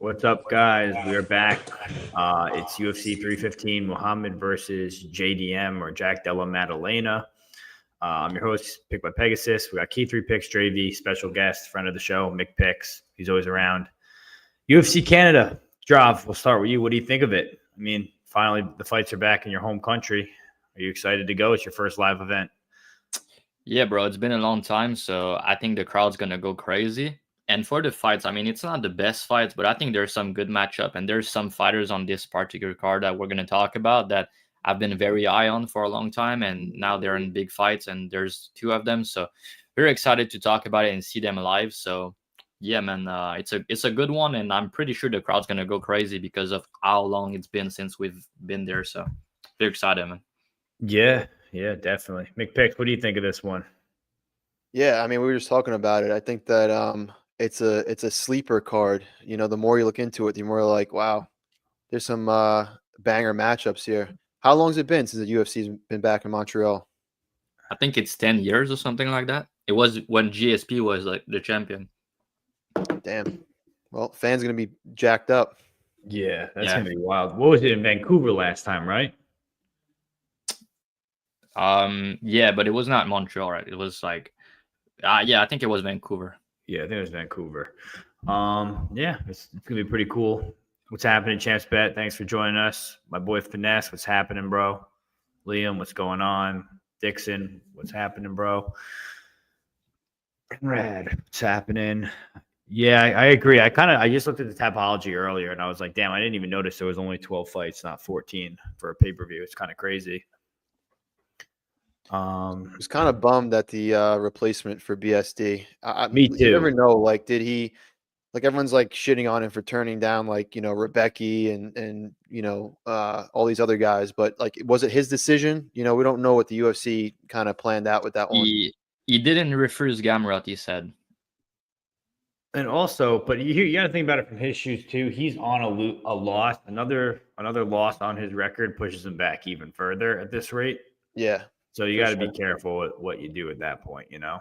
What's up, guys? We are back. It's UFC 315, Muhammad versus JDM or Jack Della Maddalena. I'm your host, Picked by Pegasus. We got Key 3 Picks, Dravy, special guest, friend of the show, Mick Picks. He's always around. UFC Canada. Drav, we'll start with you. What do you think of it? I mean, finally, the fights are back in your home country. Are you excited to go? It's your first live event. Yeah, bro, it's been a long time, so I think the crowd's going to go crazy. And for the fights, I mean, it's not the best fights, but I think there's some good matchup. And there's some fighters on this particular card that we're going to talk about that I've been very high on for a long time. And now they're in big fights, and there's two of them. So very excited to talk about it and see them live. So yeah, man, it's a good one. And I'm pretty sure the crowd's going to go crazy because of how long it's been since we've been there. So very excited, man. Yeah, definitely. Mick Picks, what do you think of this one? Yeah, I mean, we were just talking about it. I think that it's a sleeper card. You know, the more you look into it, the more like, wow, there's some banger matchups here. How long has it been since the UFC's been back in Montreal? I think it's 10 years or something like that. It was when GSP was like the champion. Damn. Well, fans gonna be jacked up. Yeah, that's gonna be wild. What was it in Vancouver last time, right? Yeah, but it was not Montreal, right? It was like, yeah, I think it was Vancouver. Yeah, I think it was Vancouver. Yeah, it's gonna be pretty cool. What's happening, Champs Bet? Thanks for joining us. My boy Finesse, what's happening, bro? Liam, what's going on? Dixon, what's happening, bro? Rad, what's happening? Yeah, I agree. I just looked at the topology earlier and I was like, damn, I didn't even notice there was only 12 fights, not 14 for a pay-per-view. It's kind of crazy. I was kind of bummed at the replacement for BSD. Me too. You never know. Like, did he? Like, everyone's like shitting on him for turning down, like, you know, Rebecca and you know all these other guys. But like, was it his decision? You know, we don't know what the UFC kind of planned out with that one. He didn't refuse Gamrot, he said. And also, but you got to think about it from his shoes too. He's on a loss. Another loss on his record pushes him back even further at this rate. Yeah. So you got to be careful with what you do at that point, you know.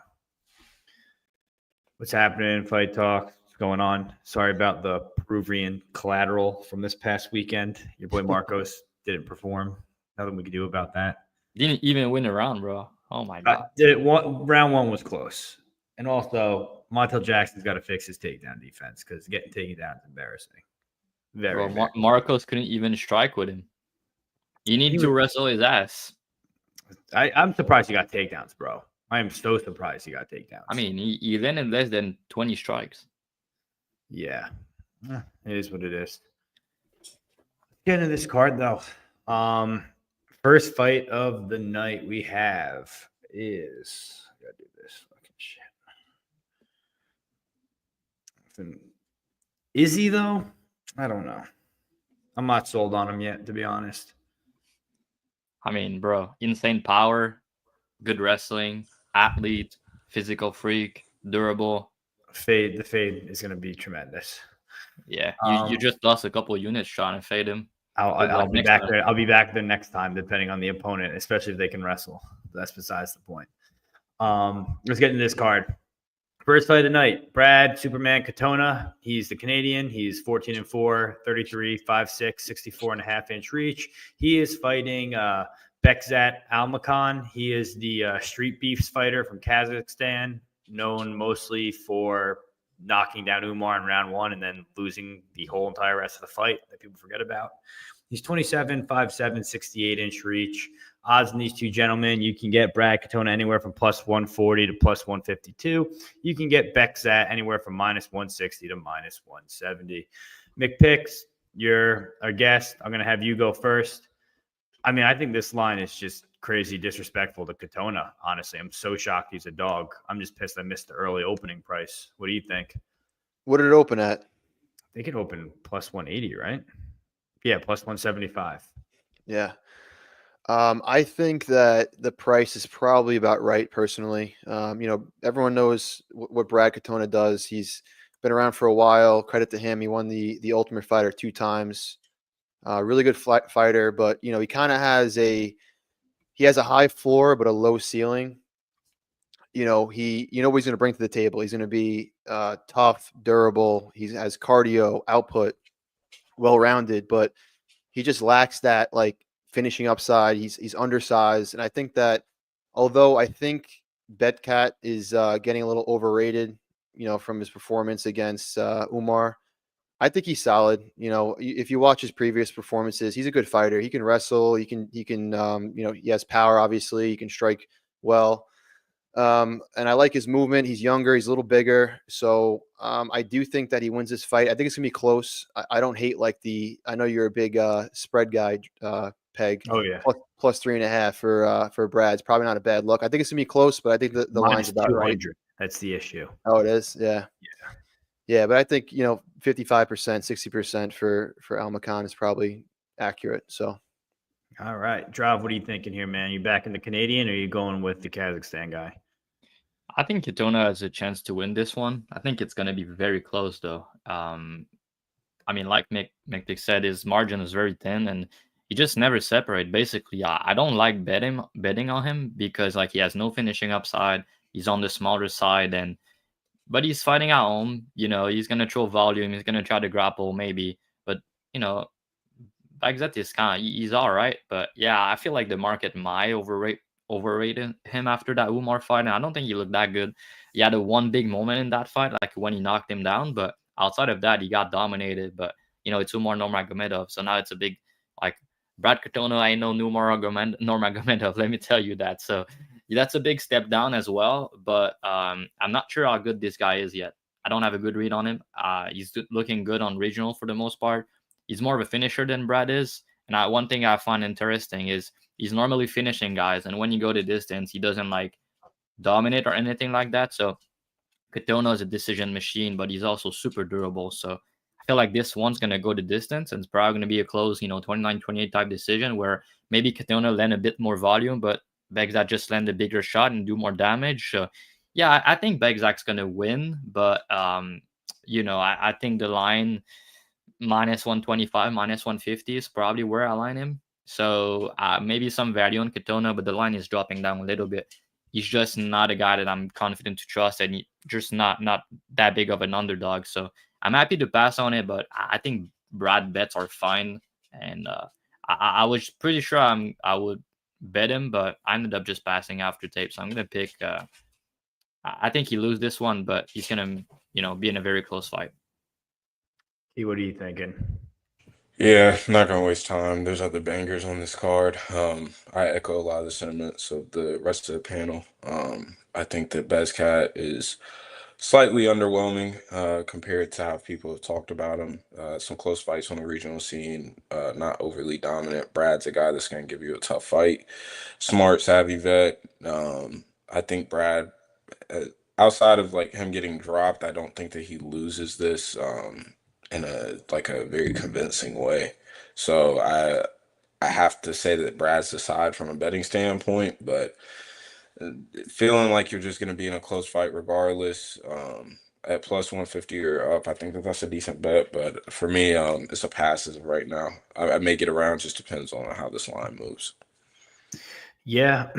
What's happening in Fight Talk? What's going on? Sorry about the Peruvian collateral from this past weekend. Your boy Marcos didn't perform. Nothing we could do about that. Didn't even win a round, bro. Oh my god. Round one was close. And also, Montel Jackson's got to fix his takedown defense because getting taken down is embarrassing. Very. Marcos couldn't even strike with him. You need to wrestle his ass. I'm surprised he got takedowns, bro. I am so surprised he got takedowns. I mean, he landed less than 20 strikes. Yeah. It is what it is. Get into this card, though. First fight of the night we have is... I gotta do this fucking shit. Is he, though? I don't know. I'm not sold on him yet, to be honest. I mean, bro, insane power, good wrestling, athlete, physical freak, durable. The fade is going to be tremendous. Yeah, you just lost a couple of units trying to fade him. I'll be back there. I'll be back there next time, depending on the opponent, especially if they can wrestle. That's besides the point. Let's get into this card. First fight of the night, Brad Superman Katona. He's the Canadian. He's 14-4, 33, 5'6", 64.5-inch reach. He is fighting Bekzat Almakhan. He is the street beefs fighter from Kazakhstan, known mostly for knocking down Umar in round one and then losing the whole entire rest of the fight that people forget about. He's 27, 5'7", 68-inch reach. Odds in these two gentlemen, you can get Brad Katona anywhere from plus 140 to plus 152. You can get Bekzat anywhere from minus 160 to minus 170. Mick Picks, you're our guest. I'm going to have you go first. I mean, I think this line is just crazy disrespectful to Katona, honestly. I'm so shocked he's a dog. I'm just pissed I missed the early opening price. What do you think? What did it open at? I think it opened plus 180, right? Yeah, plus 175. Yeah. I think that the price is probably about right, personally. You know, everyone knows what Brad Katona does. He's been around for a while. Credit to him. He won the Ultimate Fighter 2 times. Really good fighter, but, you know, he kind of has a high floor but a low ceiling. you know what he's going to bring to the table. He's going to be tough, durable. He has cardio, output, well-rounded, but he just lacks that like finishing upside. He's undersized, and I think that although I think Betcat is getting a little overrated, from his performance against Umar, I think he's solid. If you watch his previous performances, he's a good fighter. He can wrestle. He can he has power. Obviously, he can strike well. And I like his movement. He's younger. He's a little bigger. So I do think that he wins this fight. I think it's going to be close. I don't hate I know you're a big spread guy, Peg. Oh, yeah. Plus 3.5 for Brad. It's probably not a bad look. I think it's going to be close, but I think the line's about 200. right. That's the issue. Oh, it is? Yeah. Yeah, but I think, 55%, 60% for Almakhan is probably accurate. So. All right. Drav, what are you thinking here, man? You back in the Canadian or are you going with the Kazakhstan guy? I think Katona has a chance to win this one. I think it's going to be very close, though. I mean, like Mick said, his margin is very thin, and he just never separate. Basically, I don't like betting on him because like he has no finishing upside. He's on the smaller side, but he's fighting at home. He's going to throw volume. He's going to try to grapple maybe, but Bekzat is he's all right. But yeah, I feel like the market might overrated him after that Umar fight, and I don't think he looked that good. He had a one big moment in that fight, like when he knocked him down, but outside of that, he got dominated. But it's Umar Nurmagomedov, so now it's a big like Brad Katona. I know Nurmagomedov. Let me tell you that. So that's a big step down as well. But I'm not sure how good this guy is yet. I don't have a good read on him. He's looking good on regional for the most part. He's more of a finisher than Brad is. And one thing I find interesting is he's normally finishing guys, and when you go to distance, he doesn't like dominate or anything like that. So Katona is a decision machine, but he's also super durable. So I feel like this one's going to go to distance, and it's probably going to be a close, 29-28 type decision where maybe Katona land a bit more volume, but Bekzat just land a bigger shot and do more damage. So yeah, I think Bekzat's going to win, but I think the line minus 125, minus 150 is probably where I line him. So maybe some value on Katona, but the line is dropping down a little bit. He's just not a guy that I'm confident to trust, and he's just not that big of an underdog. So I'm happy to pass on it, but I think Brad bets are fine. And I was pretty sure I would bet him, but I ended up just passing after tape. So I'm going to pick, I think he loses this one, but he's going to, be in a very close fight. What are you thinking? Yeah, not gonna waste time. There's other bangers on this card. I echo a lot of the sentiments of the rest of the panel. I think that Bekzat is slightly underwhelming compared to how people have talked about him. Some close fights on the regional scene, not overly dominant. Brad's a guy that's gonna give you a tough fight. Smart, savvy vet. I think Brad, outside of like him getting dropped, I don't think that he loses this. In a very convincing way. So I have to say that Brad's the side from a betting standpoint, but feeling like you're just going to be in a close fight regardless, at plus 150 or up, I think that's a decent bet. But for me, it's a pass as of right now. I may get around, just depends on how this line moves. Yeah,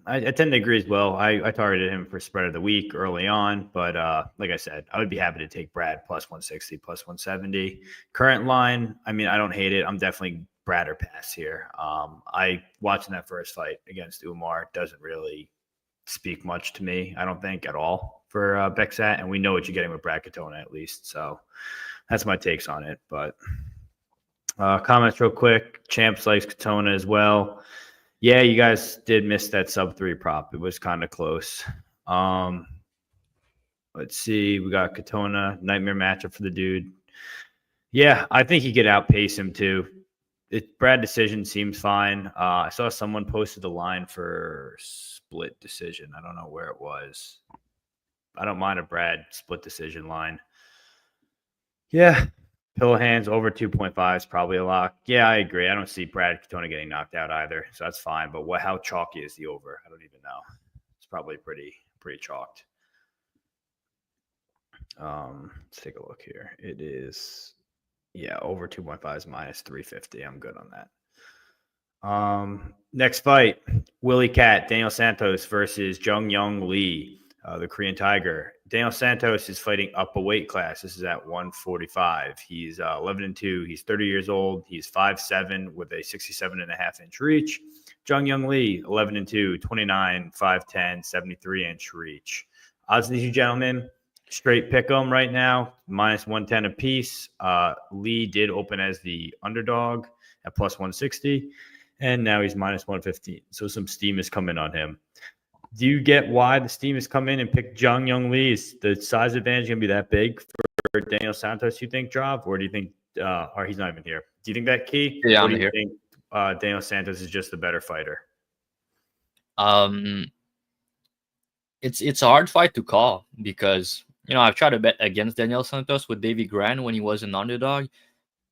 I tend to agree as well. I targeted him for spread of the week early on, but like I said, I would be happy to take Brad plus 160, plus 170. Current line, I mean, I don't hate it. I'm definitely Brad or pass here. I watching that first fight against Umar doesn't really speak much to me, I don't think at all for Bekzat, and we know what you're getting with Brad Katona at least. So that's my takes on it. But comments real quick. Champs likes Katona as well. Yeah, you guys did miss that sub 3 prop. It was kind of close. Let's see. We got Katona, nightmare matchup for the dude. Yeah, I think he could outpace him too. Brad decision seems fine. I saw someone posted the line for split decision. I don't know where it was. I don't mind a Brad split decision line. Yeah. Pillow hands over 2.5 is probably a lock. Yeah, I agree. I don't see Brad Katona getting knocked out either, so that's fine. But how chalky is the over? I don't even know. It's probably pretty chalked. Let's take a look here. It is, over 2.5 is minus 350. I'm good on that. Next fight, Willie Cat, Daniel Santos versus Jung Lee. the Korean Tiger. Daniel Santos is fighting up a weight class. This is at 145. He's 11-2. He's 30 years old. He's 5'7" with a 67.5-inch reach. Jung Lee, 11-2, 29, 5'10", 73-inch reach. Odds of these two gentlemen, straight pick 'em right now, minus 110 apiece. Lee did open as the underdog at plus 160, and now he's minus 115. So some steam is coming on him. Do you get why the steam has come in and picked Jung Lee? Is the size advantage going to be that big for Daniel Santos, you think, Drav? Or do you think, or he's not even here. Do you think that key? Yeah, or I'm do you here. think Daniel Santos is just the better fighter? It's a hard fight to call because, I've tried to bet against Daniel Santos with Davy Grant when he was an underdog.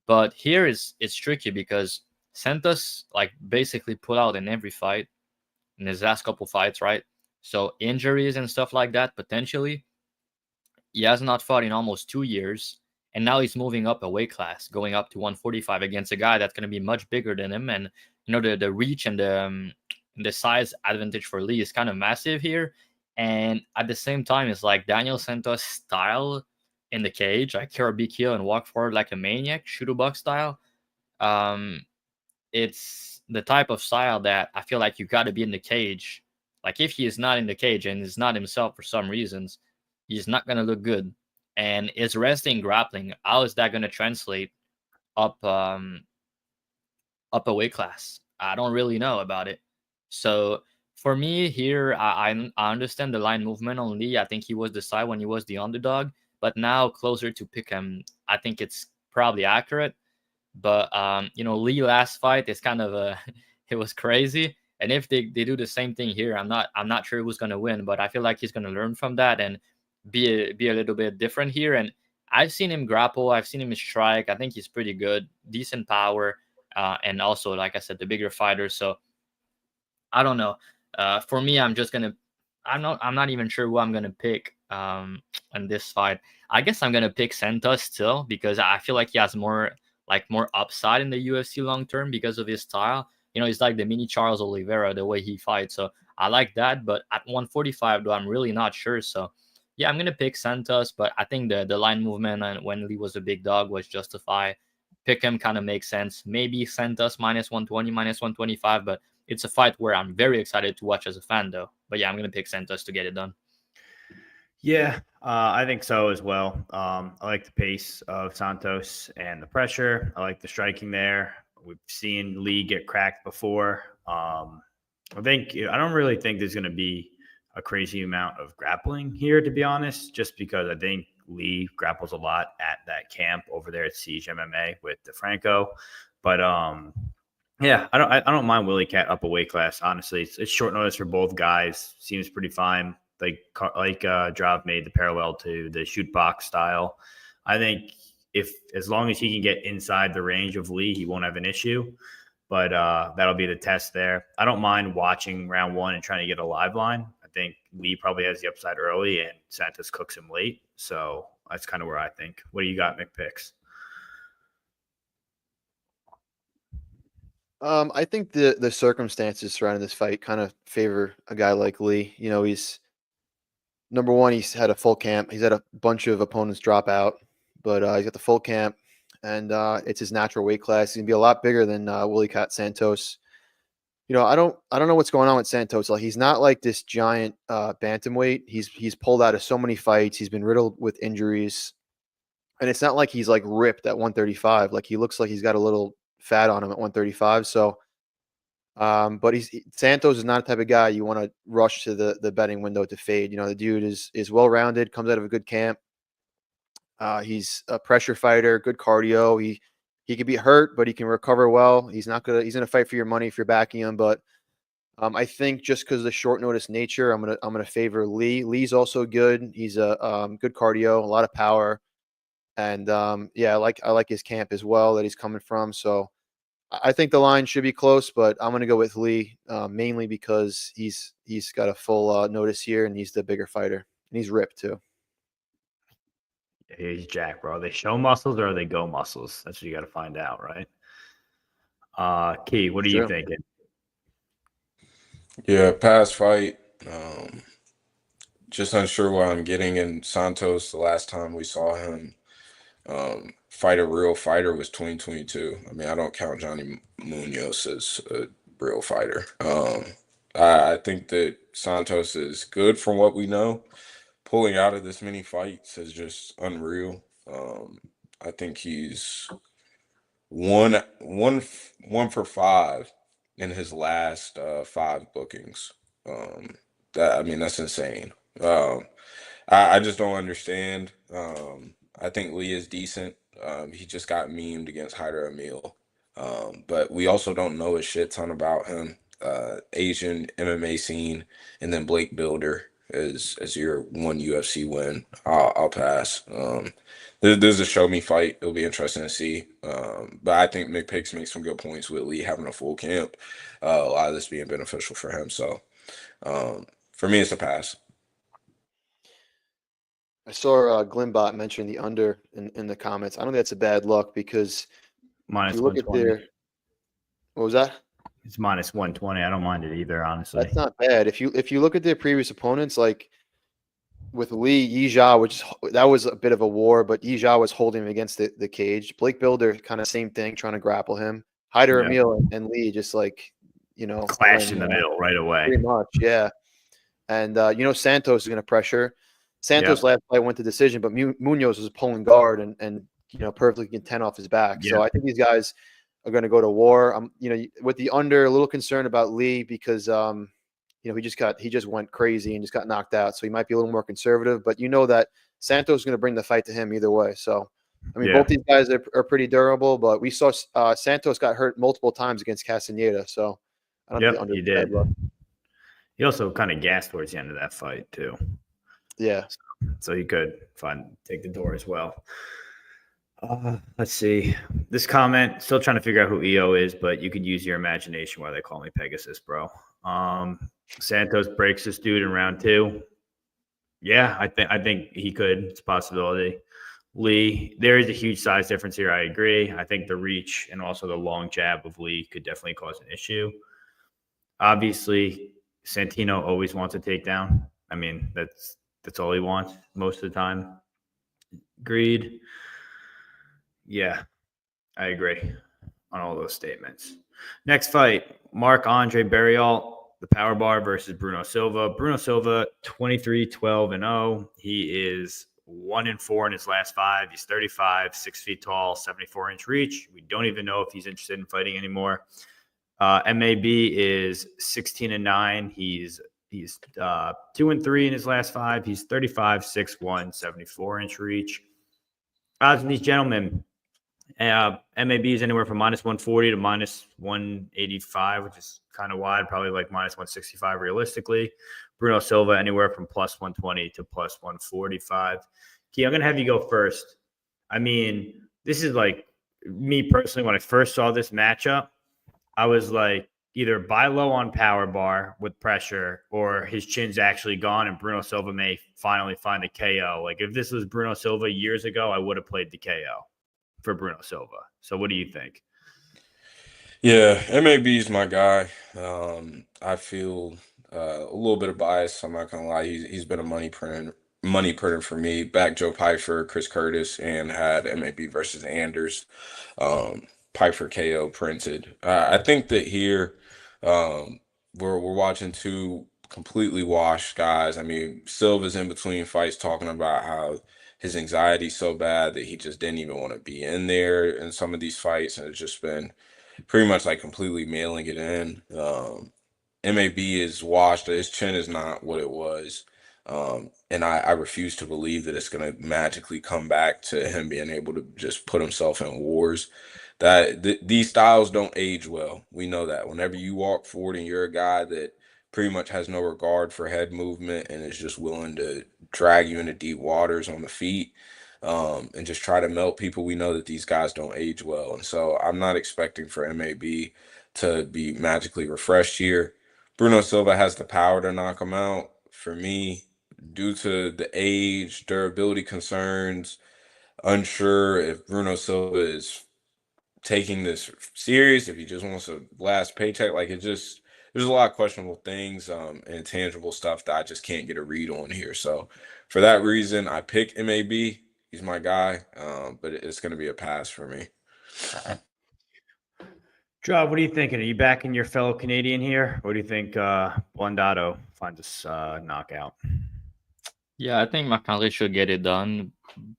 But here it's tricky because Santos basically put out in every fight in his last couple fights, right? So injuries and stuff like that, potentially. He has not fought in almost 2 years. And now he's moving up a weight class, going up to 145 against a guy that's going to be much bigger than him. And, the reach and the size advantage for Lee is kind of massive here. And at the same time, it's like Daniel Santos' style in the cage, like Karabikio and walk forward like a maniac, shooter box style. It's the type of style that I feel like you got to be in the cage. Like if he is not in the cage and is not himself for some reasons, he's not going to look good. And his wrestling, grappling, how is that going to translate up a weight class? I don't really know about it. So for me here, I understand the line movement on Lee. I think he was the side when he was the underdog, but now closer to pick him, I think it's probably accurate. But Lee last fight is kind of it was crazy. And if they do the same thing here, I'm not sure who's gonna win, but I feel like he's gonna learn from that and be a little bit different here. And I've seen him grapple, I've seen him strike. I think he's pretty good, decent power, and also, like I said, the bigger fighter. So I don't know. For me, I'm not even sure who I'm gonna pick in this fight. I guess I'm gonna pick Santos still because I feel like he has more upside in the UFC long term because of his style. He's like the mini Charles Oliveira, the way he fights. So I like that. But at 145, though, I'm really not sure. So yeah, I'm gonna pick Santos. But I think the line movement and when Lee was a big dog was justified. Pick him kind of makes sense. Maybe Santos minus 120, minus 125, but it's a fight where I'm very excited to watch as a fan, though. But yeah, I'm gonna pick Santos to get it done. Yeah, I think so as well. I like the pace of Santos and the pressure. I like the striking there. We've seen Lee get cracked before. I don't really think there's going to be a crazy amount of grappling here, to be honest, just because I think Lee grapples a lot at that camp over there at Siege MMA with DeFranco. But yeah, I don't mind Willie Cat up a weight class. Honestly, it's short notice for both guys. Seems pretty fine. Like Drav made the parallel to the shoot box style. I think as long as he can get inside the range of Lee, he won't have an issue. But that'll be the test there. I don't mind watching round one and trying to get a live line. I think Lee probably has the upside early and Santos cooks him late. So that's kind of where I think. What do you got, McPicks? I think the circumstances surrounding this fight kind of favor a guy like Lee. He's number one. He's had a full camp. He's had a bunch of opponents drop out, but he's got the full camp, and it's his natural weight class. He's gonna be a lot bigger than Willie Cat Santos. I don't know what's going on with Santos. Like he's not like this giant bantamweight. He's pulled out of so many fights. He's been riddled with injuries, and it's not like he's like ripped at 135. Like he looks like he's got a little fat on him at 135. So, but Santos is not the type of guy you want to rush to the betting window to fade. The dude is well rounded, comes out of a good camp. He's a pressure fighter, good cardio. He can be hurt, but he can recover well. He's gonna fight for your money if you're backing him. But I think just because of the short notice nature, I'm gonna favor Lee. Lee's also good. He's a good cardio, a lot of power, and yeah, I like his camp as well that he's coming from. So I think the line should be close, but I'm gonna go with Lee mainly because he's got a full notice here and he's the bigger fighter and he's ripped too. He's Jack, bro. Are they show muscles or are they go muscles? That's what you got to find out, right? Key, what are you thinking? Yeah, past fight. just unsure what I'm getting in Santos. The last time we saw him fight a real fighter was 2022. I mean, I don't count Johnny Munoz as a real fighter. I think that Santos is good from what we know. Pulling out of this many fights is just unreal. I think he's one for five in his last five bookings. I mean, that's insane. I just don't understand. I think Lee is decent. He just got memed against Hyder Emil. But we also don't know a shit ton about him. Asian MMA scene, and then Blake Builder as your one UFC win. I'll pass. There's a show me fight. It'll be interesting to see. But I think McPix makes some good points with Lee having a full camp. A lot of this being beneficial for him. So for me, it's a pass. I saw Glimbot mention the under in the comments. I don't think that's a bad look because Minus if you look at 120. their what was that? It's minus 120. I don't mind it either, honestly. That's not bad. If you look at their previous opponents, like with Lee Yijia, that was a bit of a war, but Yijia was holding him against the cage. Blake Builder, kind of same thing, trying to grapple him. Hyder Emil and Lee just clashed in the middle right away. Pretty much, yeah. And Santos is going to pressure. Santos last fight went to decision, but Munoz was pulling guard and perfectly content off his back. Yeah. So I think these guys are going to go to war. I'm with the under, a little concerned about Lee because he just went crazy and just got knocked out. So he might be a little more conservative, but that Santos is going to bring the fight to him either way. So I mean, both these guys are pretty durable, but we saw Santos got hurt multiple times against Castaneda. So I don't think the under he did. He also kind of gassed towards the end of that fight too. Yeah. So he could take the door as well. Let's see. This comment, still trying to figure out who EO is, but you could use your imagination while they call me Pegasus, bro. Santos breaks this dude in round 2. Yeah, I think he could. It's a possibility. Lee, there is a huge size difference here. I agree. I think the reach and also the long jab of Lee could definitely cause an issue. Obviously, Santino always wants a takedown. I mean, that's all he wants most of the time. Agreed. Yeah, I agree on all those statements. Next fight, Marc-Andre Barriault, the power bar versus Bruno Silva. Bruno Silva, 23-12-0. He is 1-4 in his last 5. He's 35, 6 feet tall, 74-inch reach. We don't even know if he's interested in fighting anymore. MAB is 16-9. He's 2-3 in his last 5. He's 35, 6'1", 74-inch reach. Odds of these gentlemen, MAB is anywhere from minus 140 to minus 185, which is kind of wide, probably like minus 165 realistically. Bruno Silva anywhere from plus 120 to plus 145. Key, I'm going to have you go first. I mean, this is like me personally, when I first saw this matchup, I was like, either buy low on power bar with pressure or his chin's actually gone and Bruno Silva may finally find the KO. Like if this was Bruno Silva years ago, I would have played the KO for Bruno Silva. So what do you think? Yeah, MAB is my guy. I feel a little bit of bias. I'm not gonna lie. He's been a money printer for me. Back Joe Pyfer, Chris Curtis, and had MAB versus Anders. Pyfer KO printed. I think that here we're watching two completely washed guys. I mean, Silva's in between fights talking about how his anxiety's so bad that he just didn't even want to be in there in some of these fights, and it's just been pretty much like completely mailing it in. MAB is washed. His chin is not what it was. And I refuse to believe that it's going to magically come back to him being able to just put himself in wars. These styles don't age well. We know that. Whenever you walk forward and you're a guy that pretty much has no regard for head movement and is just willing to drag you into deep waters on the feet and just try to melt people, we know that these guys don't age well. And so I'm not expecting for MAB to be magically refreshed here. Bruno Silva has the power to knock him out. For me, due to the age, durability concerns, unsure if Bruno Silva is taking this serious, if he just wants a last paycheck. Like, there's a lot of questionable things and tangible stuff that I just can't get a read on here. So for that reason, I pick MAB. He's my guy, but it's going to be a pass for me. Draw, what are you thinking? Are you backing your fellow Canadian here? Or do you think Blondado finds this knockout? Yeah, I think McAndre should get it done.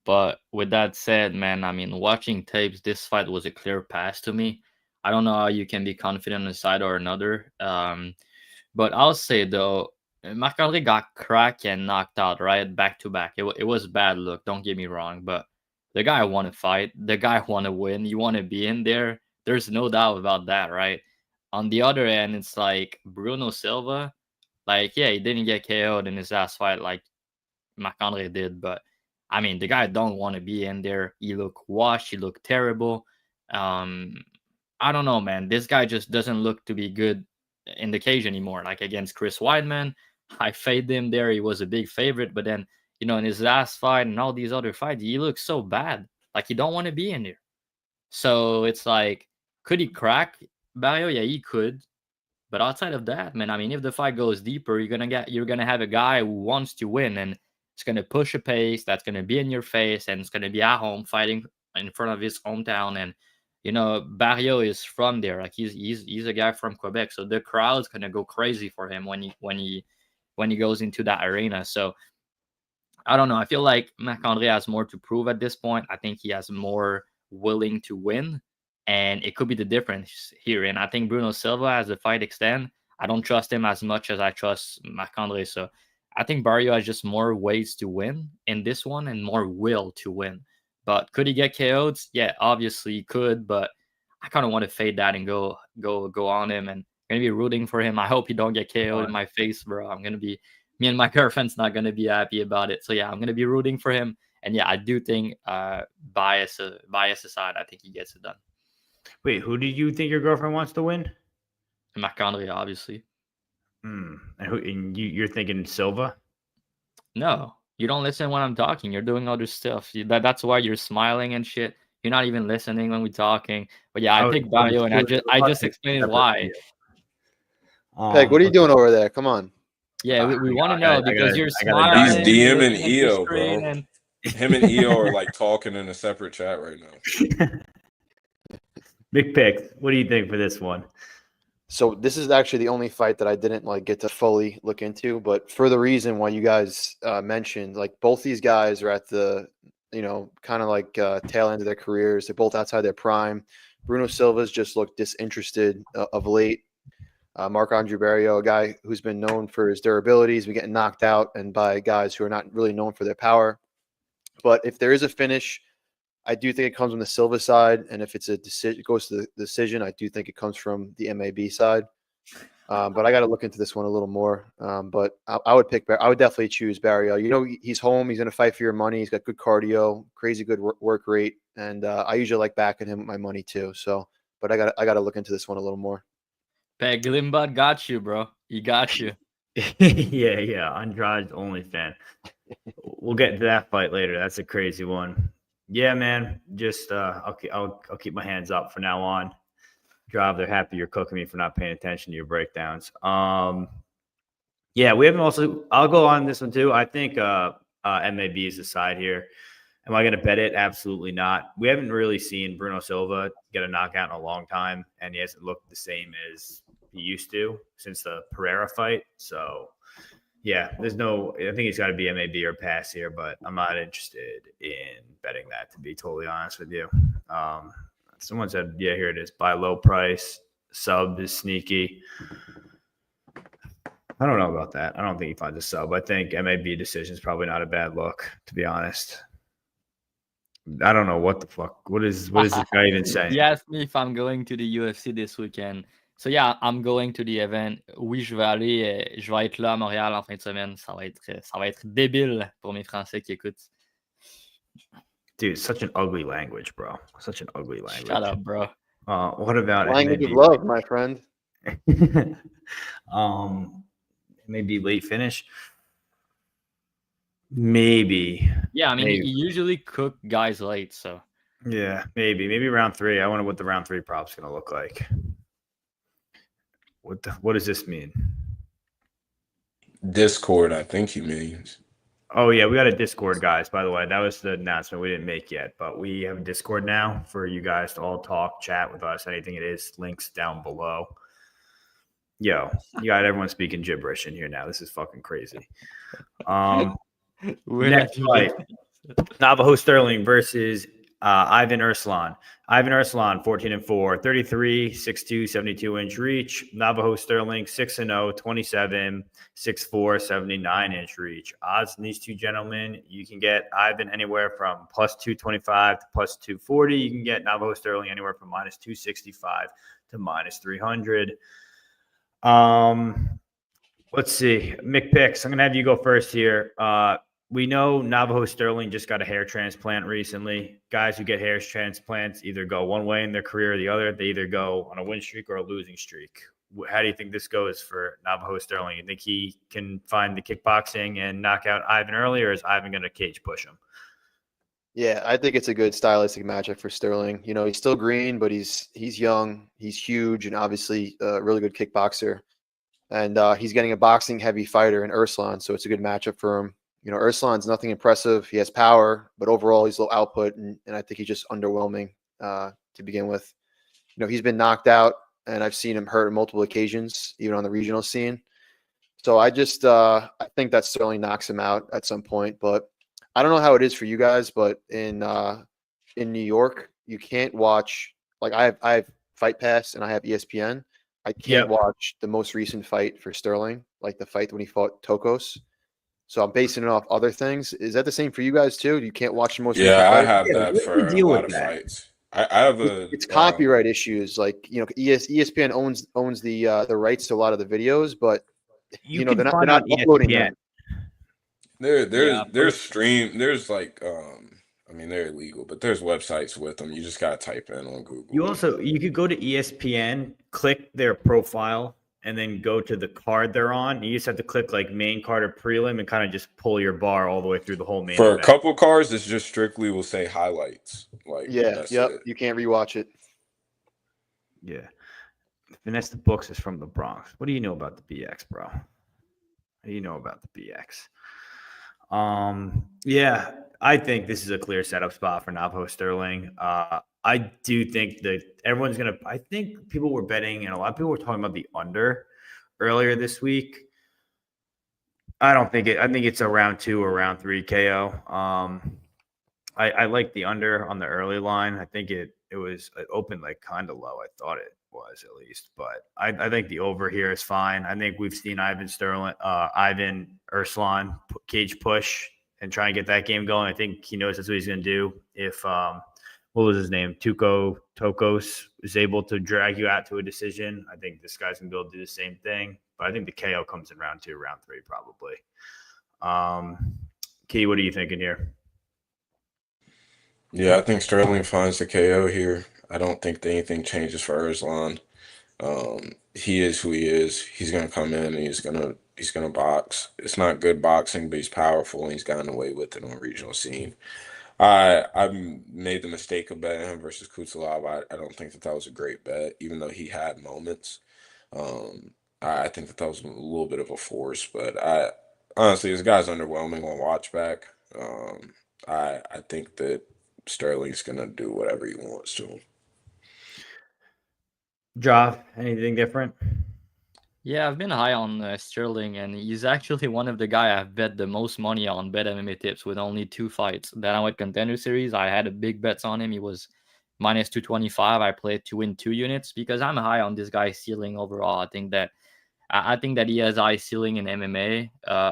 But with that said, man, I mean, watching tapes, this fight was a clear pass to me. I don't know how you can be confident on a side or another. But I'll say, though, McAndre got cracked and knocked out, right? Back to back. It was bad look, don't get me wrong. But the guy want to fight. The guy want to win. You want to be in there. There's no doubt about that, right? On the other end, it's like Bruno Silva. Like, yeah, he didn't get KO'd in his last fight like McAndre did, but I mean, the guy don't want to be in there. He look washed. He look terrible. I don't know, man. This guy just doesn't look to be good in the cage anymore. Like against Chris Weidman, I faded him there. He was a big favorite, but then in his last fight and all these other fights, he looks so bad. Like he don't want to be in there. So it's like, could he crack Barrio? Yeah, he could. But outside of that, man, I mean, if the fight goes deeper, you're gonna have a guy who wants to win and it's gonna push a pace that's gonna be in your face and it's gonna be at home fighting in front of his hometown. And Barrio is from there. Like he's a guy from Quebec, so the crowd's gonna go crazy for him when he goes into that arena. So I don't know. I feel like McAndre has more to prove at this point. I think he has more willing to win. And it could be the difference here. And I think Bruno Silva, as the fight extends, I don't trust him as much as I trust McAndre. So I think Barrio has just more ways to win in this one and more will to win. But could he get KO'd? Yeah, obviously he could. But I kind of want to fade that and go on him. And I'm going to be rooting for him. I hope he don't get KO'd in my face, bro. Me and my girlfriend's not going to be happy about it. So yeah, I'm going to be rooting for him. And yeah, I do think bias aside, I think he gets it done. Wait, who do you think your girlfriend wants to win? McAndre, obviously. And you're thinking Silva? No, you don't listen when I'm talking. You're doing other stuff. That's why you're smiling and shit. You're not even listening when we're talking. But yeah, I picked Barrio, and I just explained why. Peg, what are you doing over there? Come on. Yeah, we want to know because you're smiling. He's DMing EO, bro. Him and EO are like talking in a separate chat right now. Big pick. What do you think for this one? So this is actually the only fight that I didn't get to fully look into, but for the reason why you guys mentioned, both these guys are at the, kind of tail end of their careers. They're both outside their prime. Bruno Silva's just looked disinterested of late. Marc-Andre Barrio, a guy who's been known for his durability, he's been getting knocked out and by guys who are not really known for their power. But if there is a finish, I do think it comes from the Silva side, and if it's a decision, it goes to the decision. I do think it comes from the MAB side. But I got to look into this one a little more. But I would pick. I would definitely choose Barrio. He's home. He's going to fight for your money. He's got good cardio, crazy good work rate, and I usually like backing him with my money too. So, but I got to look into this one a little more. Peg Glimbud got you, bro. He got you. yeah. Andrade's only fan. We'll get into that fight later. That's a crazy one. Yeah, man. Just I'll keep my hands up from now on. Drive, they're happy you're cooking me for not paying attention to your breakdowns. Yeah, we haven't also. I'll go on this one too. I think MAB is the side here. Am I going to bet it? Absolutely not. We haven't really seen Bruno Silva get a knockout in a long time, and he hasn't looked the same as he used to since the Pereira fight. So. Yeah, I think it's got to be MAB or pass here, but I'm not interested in betting that, to be totally honest with you. Someone said, yeah, here it is. Buy low price. Sub is sneaky. I don't know about that. I don't think he finds a sub. I think MAB decision is probably not a bad look, to be honest. I don't know what the fuck. What is this guy even saying? He asked me if I'm going to the UFC this weekend. So yeah, I'm going to the event. Oui, je vais aller. Je vais être là à Montréal en fin de semaine. Ça va être débile pour mes Français qui écoutent. Dude, such an ugly language, bro. Such an ugly language. Shut up, bro. What about language of love, my friend? Maybe late finish. Maybe. Yeah, I mean, you usually cook guys late, so. Yeah, maybe round 3. I wonder what the round 3 prop's gonna look like. What does this mean? Discord, I think he means. Oh yeah, we got a Discord, guys. By the way, that was the announcement we didn't make yet, but we have a Discord now for you guys to all talk, chat with us. Anything it is, links down below. Yo, you got everyone speaking gibberish in here now. This is fucking crazy. Next fight, Navajo Stirling versus Ivan Erslan. Ivan Erslan, 14-4, 33, 6'2", 72-inch reach. Navajo Stirling, 6-0, 27, 6'4", 79-inch reach. Odds in these two gentlemen, you can get Ivan anywhere from plus 225 to plus 240. You can get Navajo Stirling anywhere from minus 265 to minus 300. Let's see. Mick Picks, I'm going to have you go first here. We know Navajo Stirling just got a hair transplant recently. Guys who get hair transplants either go one way in their career or the other. They either go on a win streak or a losing streak. How do you think this goes for Navajo Stirling? You think he can find the kickboxing and knock out Ivan early, or is Ivan going to cage push him? Yeah, I think it's a good stylistic matchup for Stirling. You know, he's still green, but he's young, he's huge, and obviously a really good kickboxer. And he's getting a boxing-heavy fighter in Erslan, so it's a good matchup for him. You know, Erslan's nothing impressive. He has power, but overall he's low output, and I think he's just underwhelming to begin with. You know, he's been knocked out, and I've seen him hurt on multiple occasions, even on the regional scene. So I just I think that Stirling knocks him out at some point. But I don't know how it is for you guys, but in New York, you can't watch, like I have Fight Pass and I have ESPN. I can't watch the most recent fight for Stirling, like the fight when he fought Tokos. So I'm basing it off other things. Is that the same for you guys too? You can't watch the most recent Yeah, I fight? have that for a lot of fights. I have It's copyright issues. Like, you know, ESPN owns the rights to a lot of the videos, but you know, they're not uploading them. There's like I mean, they're illegal, but there's websites with them. You just gotta type in on Google. You could go to ESPN, click their profile, and then go to the card they're on. You just have to click like main card or prelim and kind of just pull your bar all the way through the whole main For event. a couple cards, it's just strictly will say highlights. Like You can't rewatch it. Yeah. Vanessa Books is from the Bronx. What do you know about the BX, bro? What do you know about the BX? Yeah, I think this is a clear setup spot for Navajo Stirling. I do think that everyone's going to – I think people were betting, and a lot of people were talking about the under earlier this week. I don't think it – I think it's a round 2 or round 3 KO. I like the under on the early line. I think it opened like kind of low. I thought it was at least, but I think the over here is fine. I think we've seen Ivan Erslan cage push and try and get that game going. I think he knows that's what he's going to do. If what was his name? Tokos is able to drag you out to a decision, I think this guy's going to be able to do the same thing. But I think the KO comes in round 2, round 3 probably. Key, what are you thinking here? Yeah, I think Stirling finds the KO here. I don't think that anything changes for Erslan. He is who he is. He's gonna come in and he's gonna box. It's not good boxing, but he's powerful and he's gotten away with it on the regional scene. I made the mistake of betting him versus Cutelaba. I don't think that was a great bet, even though he had moments. I think that was a little bit of a force, but honestly, this guy's underwhelming on watch back. I think that Stirling's gonna do whatever he wants to him. Joff, anything different? Yeah, I've been high on Stirling, and he's actually one of the guy I've bet the most money on Bet MMA Tips with only 2 fights. Then I went Contender Series. I had a big bets on him. He was minus 225. I played to win 2 units because I'm high on this guy's ceiling overall. I think that he has high ceiling in MMA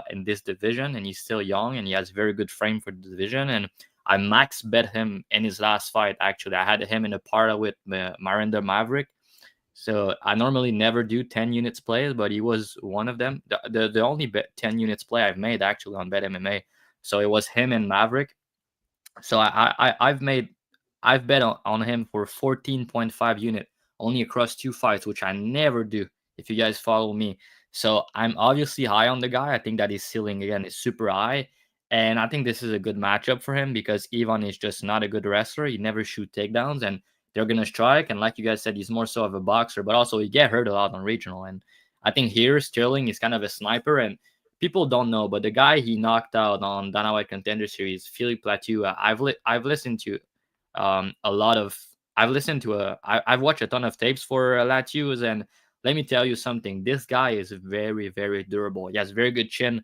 in this division, and he's still young, and he has very good frame for the division. And I max bet him in his last fight. Actually, I had him in a parlay with Miranda Maverick. So I normally never do 10 units plays, but he was one of them. The only 10 units play I've made actually on Bet MMA. So it was him and Maverick. So I've bet on him for 14.5 unit only across 2 fights, which I never do if you guys follow me. So I'm obviously high on the guy. I think that his ceiling again is super high. And I think this is a good matchup for him because Ivan is just not a good wrestler. He never shoot takedowns. And they're gonna strike. And like you guys said, he's more so of a boxer, but also he get hurt a lot on regional. And I think here Stirling is kind of a sniper, and people don't know, but the guy he knocked out on Dana White Contender Series, Philippe Plateau, I've listened to a lot of. I've watched a ton of tapes for Latius, and let me tell you something. This guy is very, very durable. He has very good chin.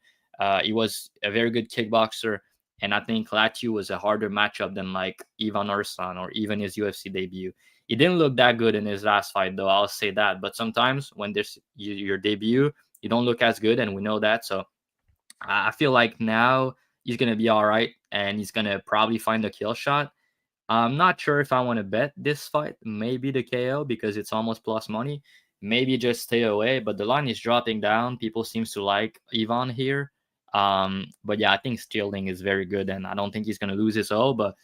He was a very good kickboxer, and I think Latius was a harder matchup than like Ivan Erslan or even his UFC debut. He didn't look that good in his last fight, though. I'll say that. But sometimes when there's your debut, you don't look as good, and we know that. So I feel like now he's gonna be all right, and he's gonna probably find a kill shot. I'm not sure if I want to bet this fight. Maybe the KO because it's almost plus money. Maybe just stay away. But the line is dropping down. People seems to like Ivan here. But yeah, I think Stirling is very good, and I don't think he's gonna lose his O. But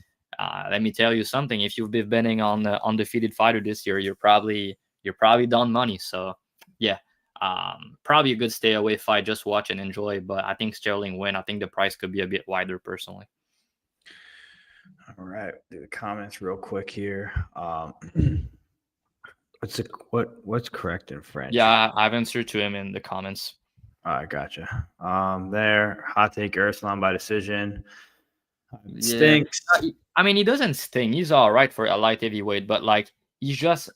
let me tell you something. If you've been betting on the undefeated fighter this year, you're probably down money. So yeah, probably a good stay away fight. Just watch and enjoy. But I think Stirling win. I think the price could be a bit wider personally. All right, do the comments real quick here. What's correct in French? Yeah, I've answered to him in the comments. All right, gotcha. There, hot take Erslan by decision. Stinks. I mean, he doesn't sting. He's all right for a light heavyweight, but like he's just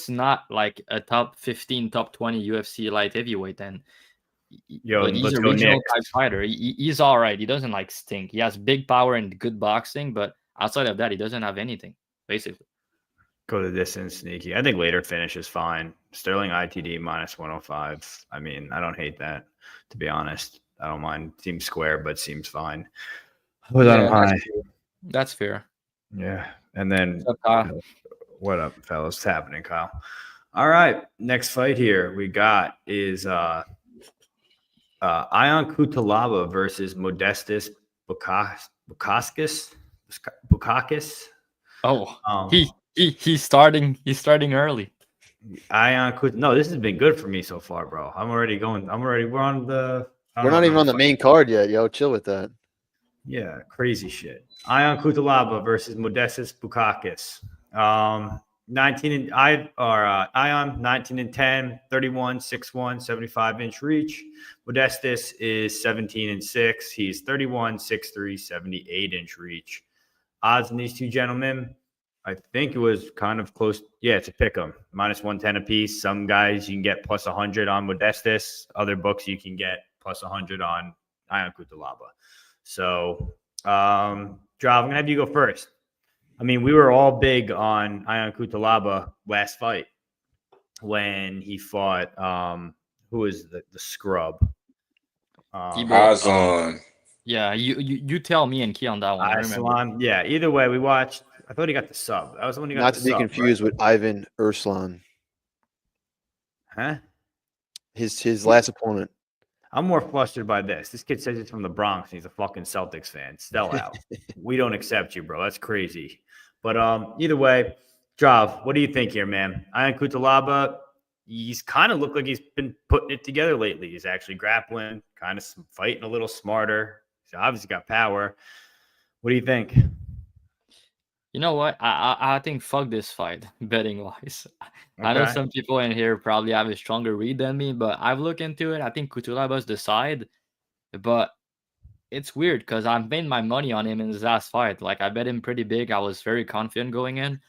not like a top 15, top 20 UFC light heavyweight. And Yo, he's let's a go regional Knicks. type fighter. He's all right. He doesn't like stink. He has big power and good boxing, but outside of that, he doesn't have anything basically. Go the distance, sneaky. I think later finish is fine. Sterling ITD minus 105. I mean, I don't hate that, to be honest. I don't mind. Seems square, but seems fine. That's fair. Yeah. And then, What's up, Kyle? What up, fellas? What's happening, Kyle? All right. Next fight here we got is Aiemann Cutelaba versus Modestas Bukauskas. Oh, he's starting early. No, this has been good for me so far, bro. We're on the. We're not even on the main card yet, yo. Chill with that. Yeah, crazy shit. Aiemann Cutelaba versus Modestas Bukauskas. 19 and Ion 19 and 10, 31, 6'1", 75-inch reach. Modestas is 17 and 6. He's 31, 6'3", 78-inch reach. Odds in these two gentlemen, I think it was kind of close. Yeah, it's a pick 'em. Minus 110 apiece. Some guys you can get plus 100 on Modestas. Other books you can get plus 100 on Aiemann Cutelaba. So, Drav, I'm going to have you go first. I mean, we were all big on Aiemann Cutelaba last fight when he fought, who was the scrub? Erslan. Yeah, you tell me and Key on that one. I remember. Yeah, either way, we watched. I thought he got the sub. That was the one he got Not the to be sub, confused right? with Ivan Erslan. Huh? His last opponent. I'm more flustered by this. This kid says he's from the Bronx and he's a fucking Celtics fan. Still out. We don't accept you, bro. That's crazy. But either way, Drav, what do you think here, man? Aiemann Cutelaba, he's kind of looked like he's been putting it together lately. He's actually grappling, kind of fighting a little smarter. He's obviously got power. What do you think? You know what? I think fuck this fight, betting wise. Okay. I know some people in here probably have a stronger read than me, but I've looked into it. I think Cutelaba's the side, but it's weird because I've made my money on him in his last fight. Like I bet him pretty big. I was very confident going in.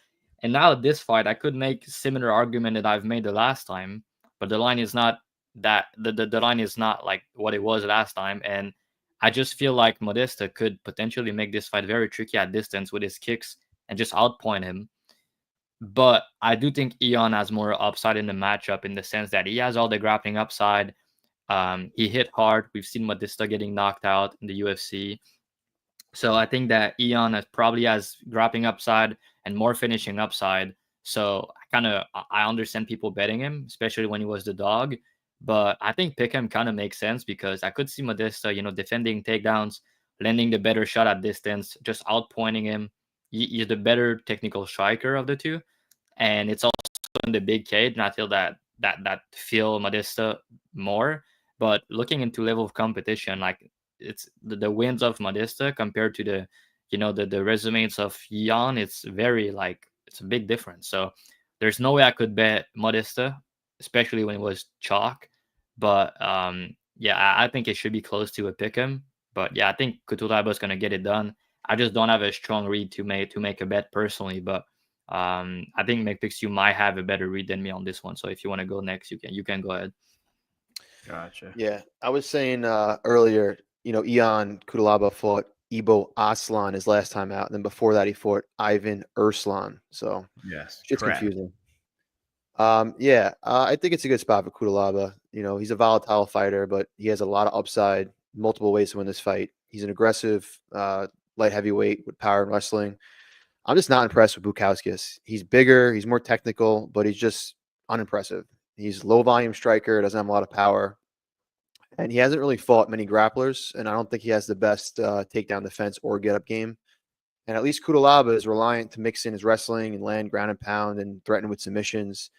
And now at this fight, I could make similar argument that I've made the last time, but the line is not that the line is not like what it was last time. And I just feel like Modesta could potentially make this fight very tricky at distance with his kicks and just outpoint him. But I do think Ion has more upside in the matchup in the sense that he has all the grappling upside. He hit hard. We've seen Modesta getting knocked out in the UFC. So I think that Ion probably has grappling upside and more finishing upside. So I understand people betting him, especially when he was the dog. But I think pick him kind of makes sense because I could see Modesta, defending takedowns, landing the better shot at distance, just outpointing him. He's the better technical striker of the two, and it's also in the big cage. And I feel that feel Modesta more. But looking into level of competition, like it's the wins of Modesta compared to the resumes of Jan, it's very like it's a big difference. So there's no way I could bet Modesta, especially when it was chalk. But yeah, I think it should be close to a pick 'em. But yeah, I think Cutelaba is gonna get it done. I just don't have a strong read to make a bet personally. But I think McPix, you might have a better read than me on this one. So if you want to go next, you can go ahead. Gotcha. Yeah, I was saying earlier, Ion Cutelaba fought Ibo Aslan his last time out, and then before that he fought Ivan Erslan. So Yes, shit's correct. confusing. Yeah, I think it's a good spot for Cutelaba. He's a volatile fighter, but he has a lot of upside, multiple ways to win this fight. He's an aggressive light heavyweight with power and wrestling. I'm just not impressed with Bukauskas. He's bigger, he's more technical, but he's just unimpressive. He's low volume striker, doesn't have a lot of power. And he hasn't really fought many grapplers, and I don't think he has the best takedown defense or get-up game. And at least Cutelaba is reliant to mix in his wrestling and land ground and pound and threaten with submissions.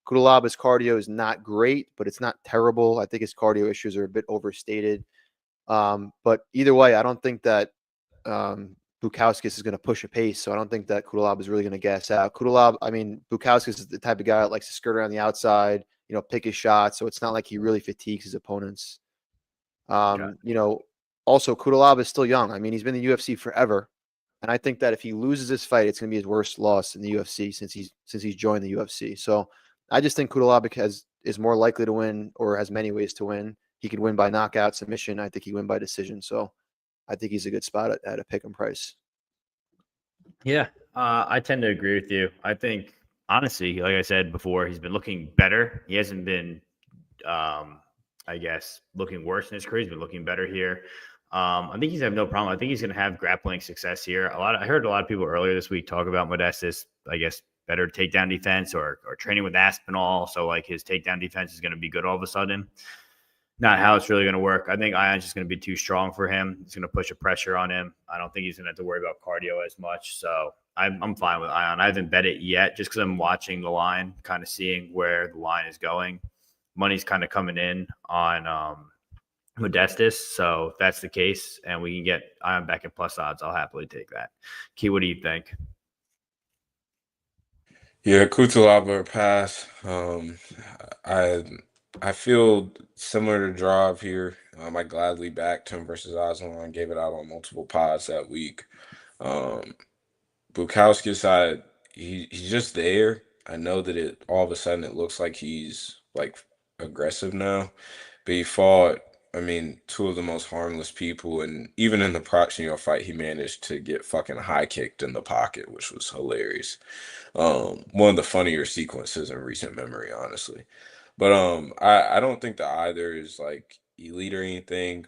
Cutelaba's cardio is not great, but it's not terrible. I think his cardio issues are a bit overstated. But either way, I don't think that Bukauskas is going to push a pace, so I don't think that Cutelaba is really going to gas out. Bukauskas is the type of guy that likes to skirt around the outside, pick his shots, so it's not like he really fatigues his opponents. Also Cutelaba is still young. He's been in the UFC forever. And I think that if he loses this fight, it's going to be his worst loss in the UFC since he's joined the UFC. So I just think Cutelaba is more likely to win, or has many ways to win. He could win by knockout, submission. I think he win by decision. So I think he's a good spot at a pick 'em price. Yeah, I tend to agree with you. I think, honestly, like I said before, he's been looking better. He hasn't been, I guess, looking worse in his career. He's been looking better here. I think he's have no problem. I think he's going to have grappling success here. I heard a lot of people earlier this week talk about Modestas, I guess, better takedown defense or training with Aspinall. So like his takedown defense is going to be good all of a sudden. Not how it's really going to work. I think Ion's just going to be too strong for him. He's going to push a pressure on him. I don't think he's going to have to worry about cardio as much. So I'm fine with Ion. I haven't bet it yet just because I'm watching the line, kind of seeing where the line is going. Money's kind of coming in on Modestas. So if that's the case and we can get Ion back at plus odds, I'll happily take that. Key, what do you think? Yeah, Cutelaba or pass. I feel similar to Drive here. I gladly backed him versus Aslan, gave it out on multiple pods that week. Bukauskas, he's just there. I know that it all of a sudden it looks like he's like aggressive now, but he fought, two of the most harmless people, and even in the Proximo fight, he managed to get fucking high kicked in the pocket, which was hilarious. One of the funnier sequences in recent memory, honestly. But I don't think that either is like elite or anything.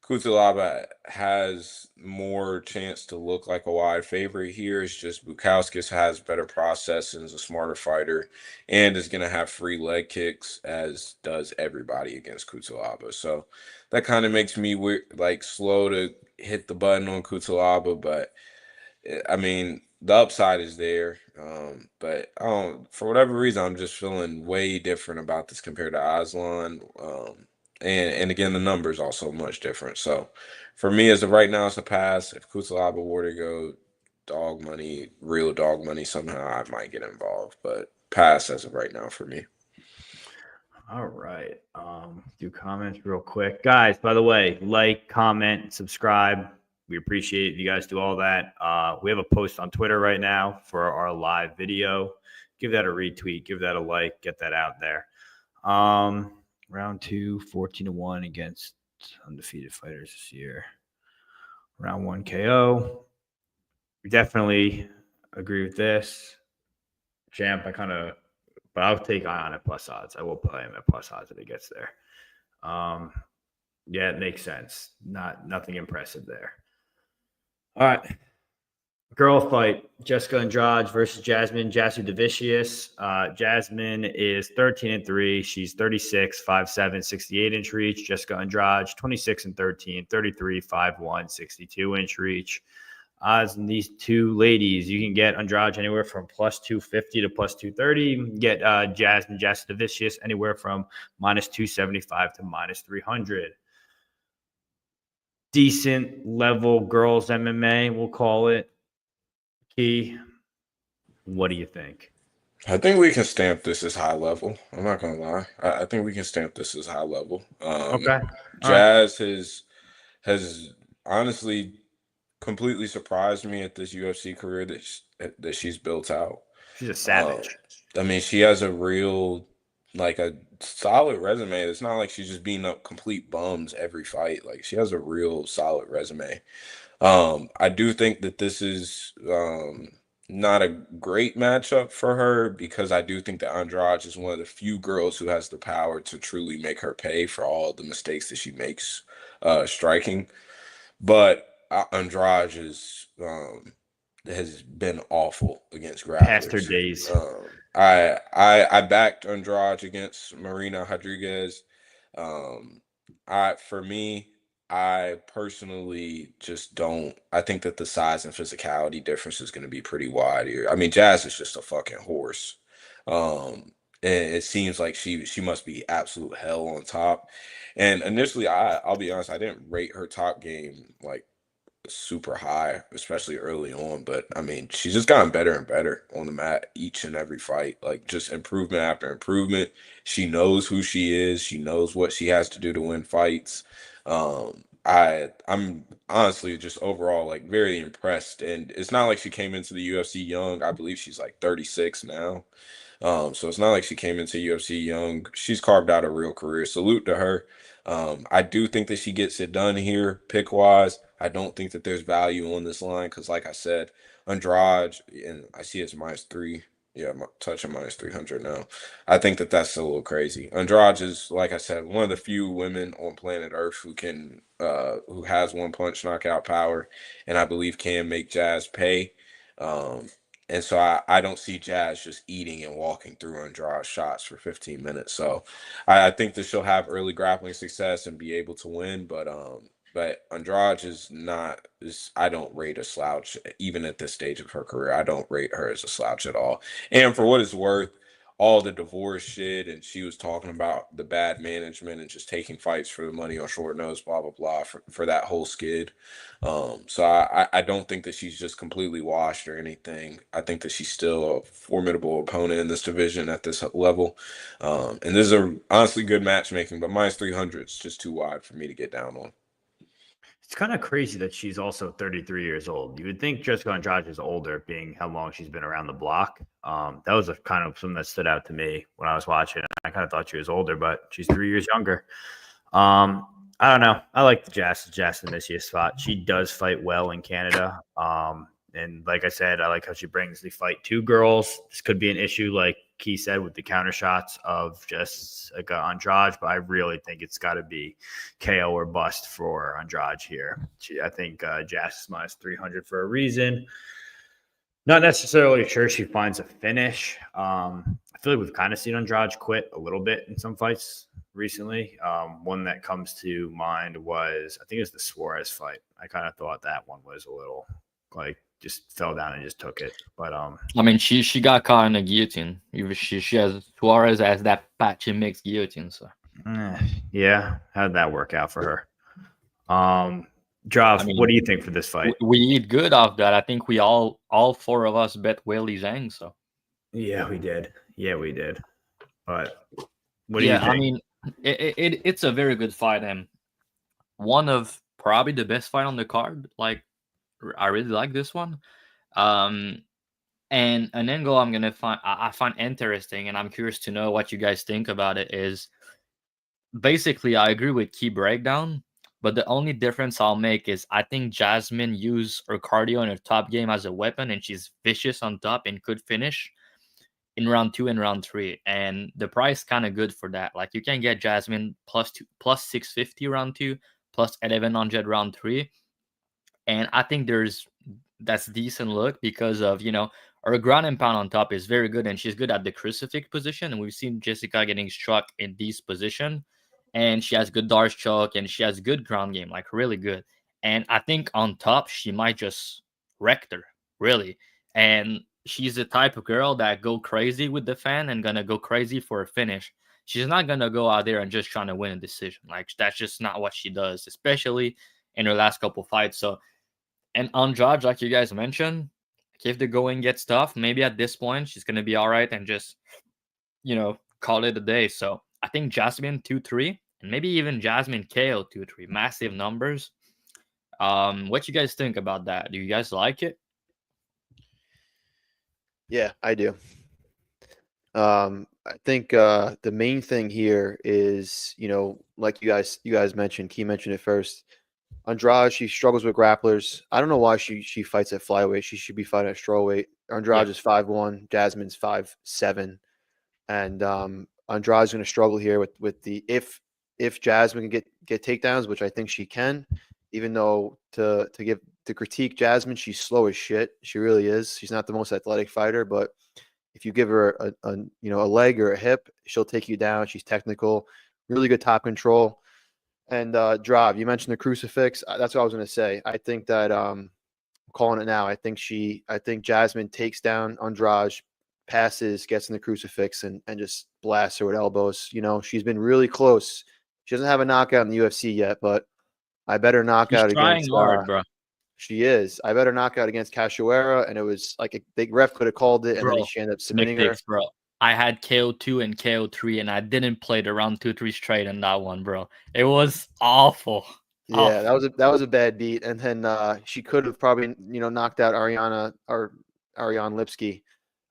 Cutelaba has more chance to look like a wide favorite here. It's just Bukauskas has better process and is a smarter fighter and is going to have free leg kicks, as does everybody against Cutelaba. So that kind of makes me slow to hit the button on Cutelaba, but the upside is there. But for whatever reason, I'm just feeling way different about this compared to Aslan. And again, the numbers also much different. So for me, as of right now, it's a pass. If Cutelaba were to go dog money, real dog money, somehow I might get involved. But pass as of right now for me. All right. Do comments real quick. Guys, by the way, like, comment, subscribe. We appreciate it. You guys do all that. We have a post on Twitter right now for our live video. Give that a retweet. Give that a like. Get that out there. Round 2, 14-1 against undefeated fighters this year. Round 1 KO. We definitely agree with this. Champ, but I'll take Ion at plus odds. I will play him at plus odds if he gets there. Yeah, it makes sense. Nothing impressive there. All right. Girl fight. Jessica Andrade versus Jasmine Jasudavicius. Jasmine is 13-3. She's 36, 5'7", 68-inch reach. Jessica Andrade, 26-13, 33, 5'1", 62-inch reach. Odds in these two ladies, you can get Andrade anywhere from plus 250 to plus 230. You can get Jasmine Jasudavicius anywhere from minus 275 to minus 300. decent level girls MMA, we'll call it. Key, what do you think? I think we can stamp this as high level. I'm not gonna lie. I think we can stamp this as high level. Okay. All right. Jazz has honestly completely surprised me at this UFC career that she's built out. She's a savage. I mean, she has a real, like, a solid resume. It's not like she's just beating up complete bums every fight. Like, she has a real solid resume. I do think that this is not a great matchup for her because I do think that Andrade is one of the few girls who has the power to truly make her pay for all the mistakes that she makes striking. But Andrade has been awful against grapplers. Past her days. I backed Andrade against Marina Rodriguez. For me, I personally just don't. I think that the size and physicality difference is going to be pretty wide here. I mean, Jazz is just a fucking horse. And it seems like she must be absolute hell on top. And initially, I'll be honest, I didn't rate her top game like super high, especially early on. But I mean, she's just gotten better and better on the mat each and every fight. Like, just improvement after improvement. She knows who she is. She knows what she has to do to win fights. I'm honestly just overall like very impressed. And it's not like she came into the UFC young. I believe she's like 36 now. So it's not like she came into UFC young. She's carved out a real career. Salute to her. I do think that she gets it done here, pick wise. I don't think that there's value on this line because, like I said, Andrade, and I see it's -3. Yeah, I'm touching -300 now. I think that that's a little crazy. Andrade is, like I said, one of the few women on planet Earth who has one punch knockout power, and I believe can make Jazz pay. And so I don't see Jazz just eating and walking through Andrade's shots for 15 minutes. So I think that she'll have early grappling success and be able to win. But Andrade I don't rate a slouch even at this stage of her career. I don't rate her as a slouch at all. And for what it's worth, all the divorce shit, and she was talking about the bad management and just taking fights for the money on short notice, blah blah blah, for that whole skid. So I don't think that she's just completely washed or anything. I think that she's still a formidable opponent in this division at this level. And this is a honestly good matchmaking, but -300 is just too wide for me to get down on. It's kind of crazy that she's also 33 years old. You would think Jessica Andrade is older, being how long she's been around the block. That was kind of something that stood out to me when I was watching. I kind of thought she was older, but she's 3 years younger. I don't know. I like the Jasudavicius spot. She does fight well in Canada. And like I said, I like how she brings the fight to girls. This could be an issue, like Key said, with the counter shots of just like Andrade, but I really think it's got to be KO or bust for Andrade here. I think Jazz is -300 for a reason. Not necessarily sure she finds a finish. I feel like we've kind of seen Andrade quit a little bit in some fights recently. One that comes to mind was, I think it was the Suarez fight. I kind of thought that one was a little like just fell down and just took it. But I mean, she got caught in a guillotine. She has Suarez as that patchy mixed guillotine. So yeah, how did that work out for her? Drav, what do you think for this fight? We eat good off that. I think we all four of us bet Weili Zhang. So yeah, we did. But what do you think? I mean, it's a very good fight and one of probably the best fight on the card. Like, I really like this one. And an angle I find interesting, and I'm curious to know what you guys think about it, is basically I agree with Key breakdown, but the only difference I'll make is I think Jasmine used her cardio in her top game as a weapon, and she's vicious on top and could finish in round 2 and round 3. And the price kind of good for that. Like, you can get Jasmine plus 650 round 2, plus 1100 round 3. And I think that's decent look because of, her ground and pound on top is very good, and she's good at the crucifix position. And we've seen Jessica getting struck in this position, and she has good dart choke, and she has good ground game, like really good. And I think on top, she might just wreck her, really. And she's the type of girl that go crazy with the fan and gonna go crazy for a finish. She's not gonna go out there and just trying to win a decision. Like, that's just not what she does, especially in her last couple fights. So, and Andrade, like you guys mentioned, if the going gets tough, maybe at this point she's gonna be all right and just, call it a day. So I think Jasmine 2-3, and maybe even Jasmine KO 2-3, massive numbers. What you guys think about that? Do you guys like it? Yeah, I do. I think the main thing here is, like you guys mentioned, Key mentioned it first. Andrade, she struggles with grapplers. I don't know why she fights at flyweight. She should be fighting at strawweight. Andrade is 5'1", Jasmine's 5'7", and Andrade's going to struggle here with the if Jasmine can get takedowns, which I think she can. Even though to critique Jasmine, she's slow as shit. She really is. She's not the most athletic fighter, but if you give her a leg or a hip, she'll take you down. She's technical, really good top control. And Drav, you mentioned the crucifix. That's what I was going to say. I think that I'm calling it now. I think Jasmine takes down Andrade, passes, gets in the crucifix, and just blasts her with elbows. She's been really close. She doesn't have a knockout in the UFC yet, but I bet her knockout She's trying against hard, bro. She is. I bet her knockout against Cachoeira, and it was like a big ref could have called it, and then she ended up submitting her. Bro. I had KO2 and KO3, and I didn't play the round 2-3 straight in that one, bro. It was awful. Yeah, that was a bad beat. And then she could have probably knocked out Ariane Lipski.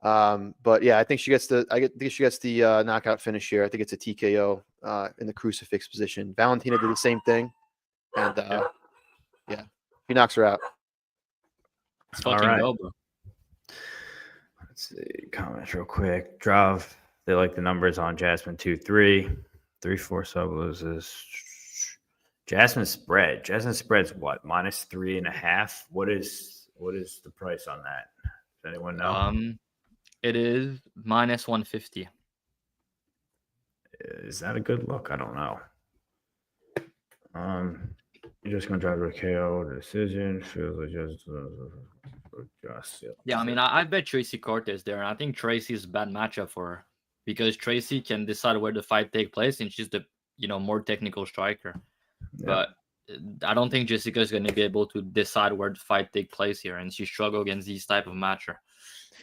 But yeah, I think she gets the knockout finish here. I think it's a TKO in the crucifix position. Valentina did the same thing, and yeah, he knocks her out. Let's fucking go, bro. Let's see comments real quick. Drav, they like the numbers on Jasmine 2-3, 3-4 sub loses. Jasmine spread's what, -3.5? What is the price on that? Does anyone know? It is -150. Is that a good look? I don't know. You're just gonna drive to a KO decision. Feels like just yeah. I mean, I bet Tracy Cortez there, and I think Tracy's a bad matchup for her because Tracy can decide where the fight take place, and she's the more technical striker. Yeah. But I don't think Jessica's going to be able to decide where the fight take place here, and she struggle against these type of matcher.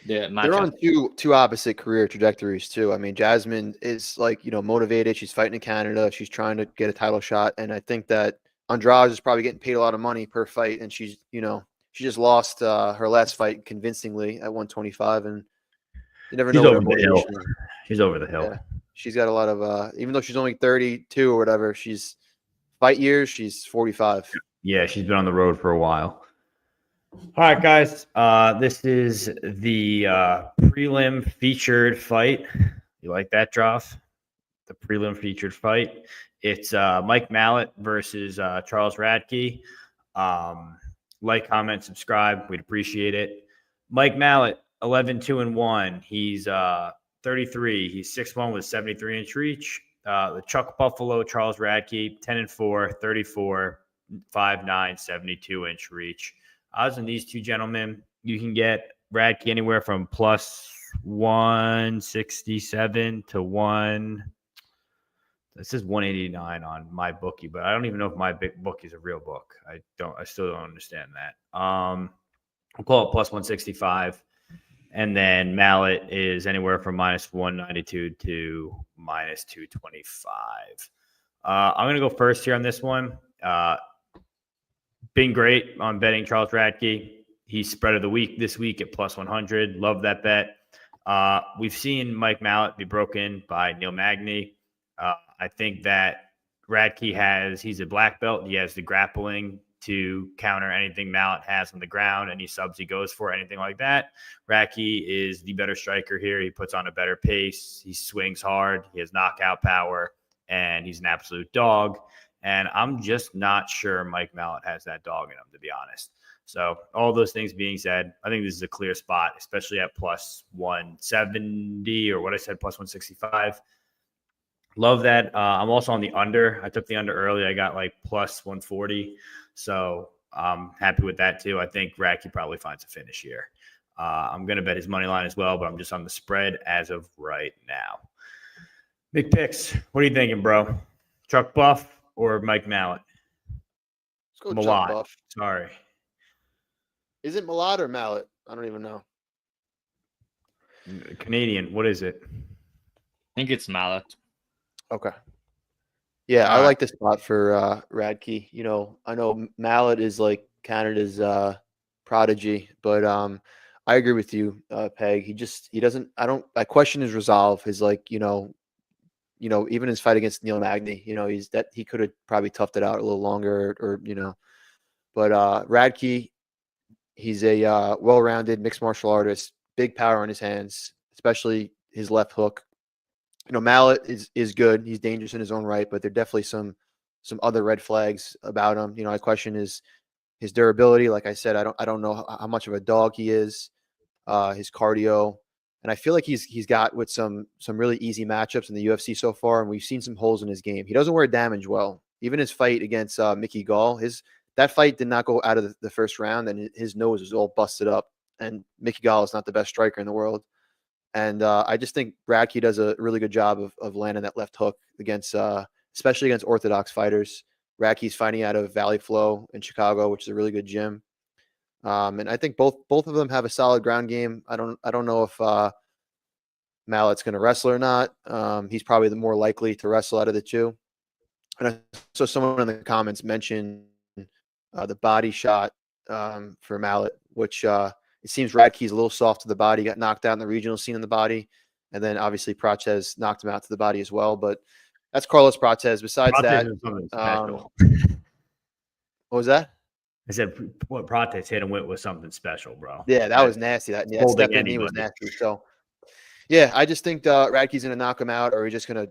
They're on two opposite career trajectories too. I mean, Jasmine is motivated. She's fighting in Canada. She's trying to get a title shot, and I think that Andrade is probably getting paid a lot of money per fight, and she's she just lost her last fight convincingly at 125, and you never know. She's over the hill. Yeah. She's got a lot of even though she's only 32 or whatever, she's 45. Yeah, she's been on the road for a while. All right, guys. This is the prelim featured fight. You like that, Droff? The prelim featured fight. It's Mike Malott versus Charles Radtke. Like, comment, subscribe. We'd appreciate it. Mike Malott, 11-2-1. He's 33. He's 6'1" with 73-inch reach. The Chuck Buffalo, Charles Radtke, 10-4, 34, 5'9", 72-inch reach. Odds on these two gentlemen, you can get Radtke anywhere from +167 to 1. This is 189 on my bookie, but I don't even know if my bookie is a real book. I still don't understand that. I'll call it +165. And then Malott is anywhere from -192 to -225. I'm going to go first here on this one. Been great on betting Charles Radtke. He's spread of the week this week at +100. Love that bet. We've seen Mike Malott be broken by Neil Magny. I think that Radtke he's a black belt. He has the grappling to counter anything Malott has on the ground, any subs he goes for, anything like that. Radtke is the better striker here. He puts on a better pace. He swings hard. He has knockout power, and he's an absolute dog. And I'm just not sure Mike Malott has that dog in him, to be honest. So all those things being said, I think this is a clear spot, especially at +170 or what I said, +165. Love that. I'm also on the under. I took the under early. I got like +140. So I'm happy with that too. I think Radtke probably finds a finish here. I'm going to bet his money line as well, but I'm just on the spread as of right now. Big picks. What are you thinking, bro? Chuck Buff or Mike Malott? go jump Malott. buff. Sorry. Is it Malott or Malott? I don't even know. Canadian. What is it? I think it's Malott. Okay. Yeah, I All right. like the spot for Radtke. You know, I know Malott is like Canada's prodigy, but I agree with you, Peg. He doesn't. I question his resolve. His like, even his fight against Neil Magny. You know, he could have probably toughed it out a little longer, or But Radtke, he's a well-rounded mixed martial artist. Big power in his hands, especially his left hook. You know, Malott is good. He's dangerous in his own right, but there are definitely some other red flags about him. You know, I question his durability. Like I said, I don't know how much of a dog he is. His cardio, and I feel like he's got with some really easy matchups in the UFC so far, and we've seen some holes in his game. He doesn't wear damage well. Even his fight against Mickey Gall, that fight did not go out of the first round, and his nose was all busted up. And Mickey Gall is not the best striker in the world. And I just think Radtke does a really good job of landing that left hook against, especially against orthodox fighters. Radtke's fighting out of Valley Flow in Chicago, which is a really good gym. And I think both of them have a solid ground game. I don't know if Malott's going to wrestle or not. He's probably the more likely to wrestle out of the two. And I saw someone in the comments mention the body shot for Malott, which it seems Radtke's a little soft to the body. Got knocked out in the regional scene in the body, and then obviously Prates knocked him out to the body as well. But that's Carlos Prates. Besides that, is something special. what was that? I said what Prates hit him with something special, bro. Yeah, that was nasty. That step in knee was nasty. So, yeah, I just think Radtke's going to knock him out, or he's just going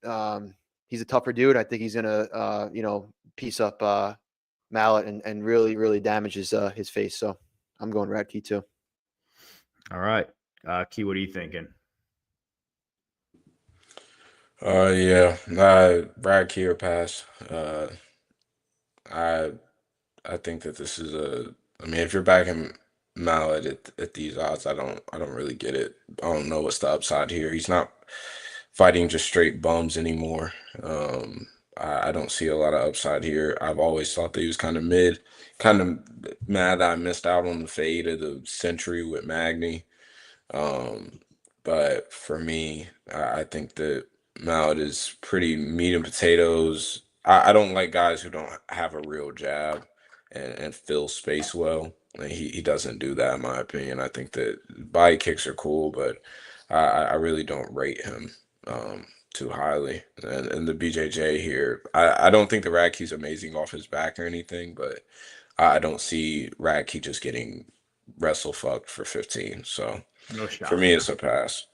to he's a tougher dude. I think he's going to, piece up Malott and really, really damage his face. So I'm going Radtke too. All right. Key, what are you thinking? Yeah, Radtke or pass. I think that this is I mean, if you're backing Malott at these odds, I don't really get it. I don't know what's the upside here. He's not fighting just straight bums anymore. I don't see a lot of upside here. I've always thought that he was kind of mid, kind of mad that I missed out on the fade of the century with Magny. But for me, I think that Malott is pretty meat and potatoes. I don't like guys who don't have a real jab and fill space well. And he doesn't do that, in my opinion. I think that body kicks are cool, but I really don't rate him too highly. And the BJJ here, I don't think the Radtke's amazing off his back or anything, but I don't see Radtke just getting wrestle fucked for 15. So No shot. for me, it's a pass.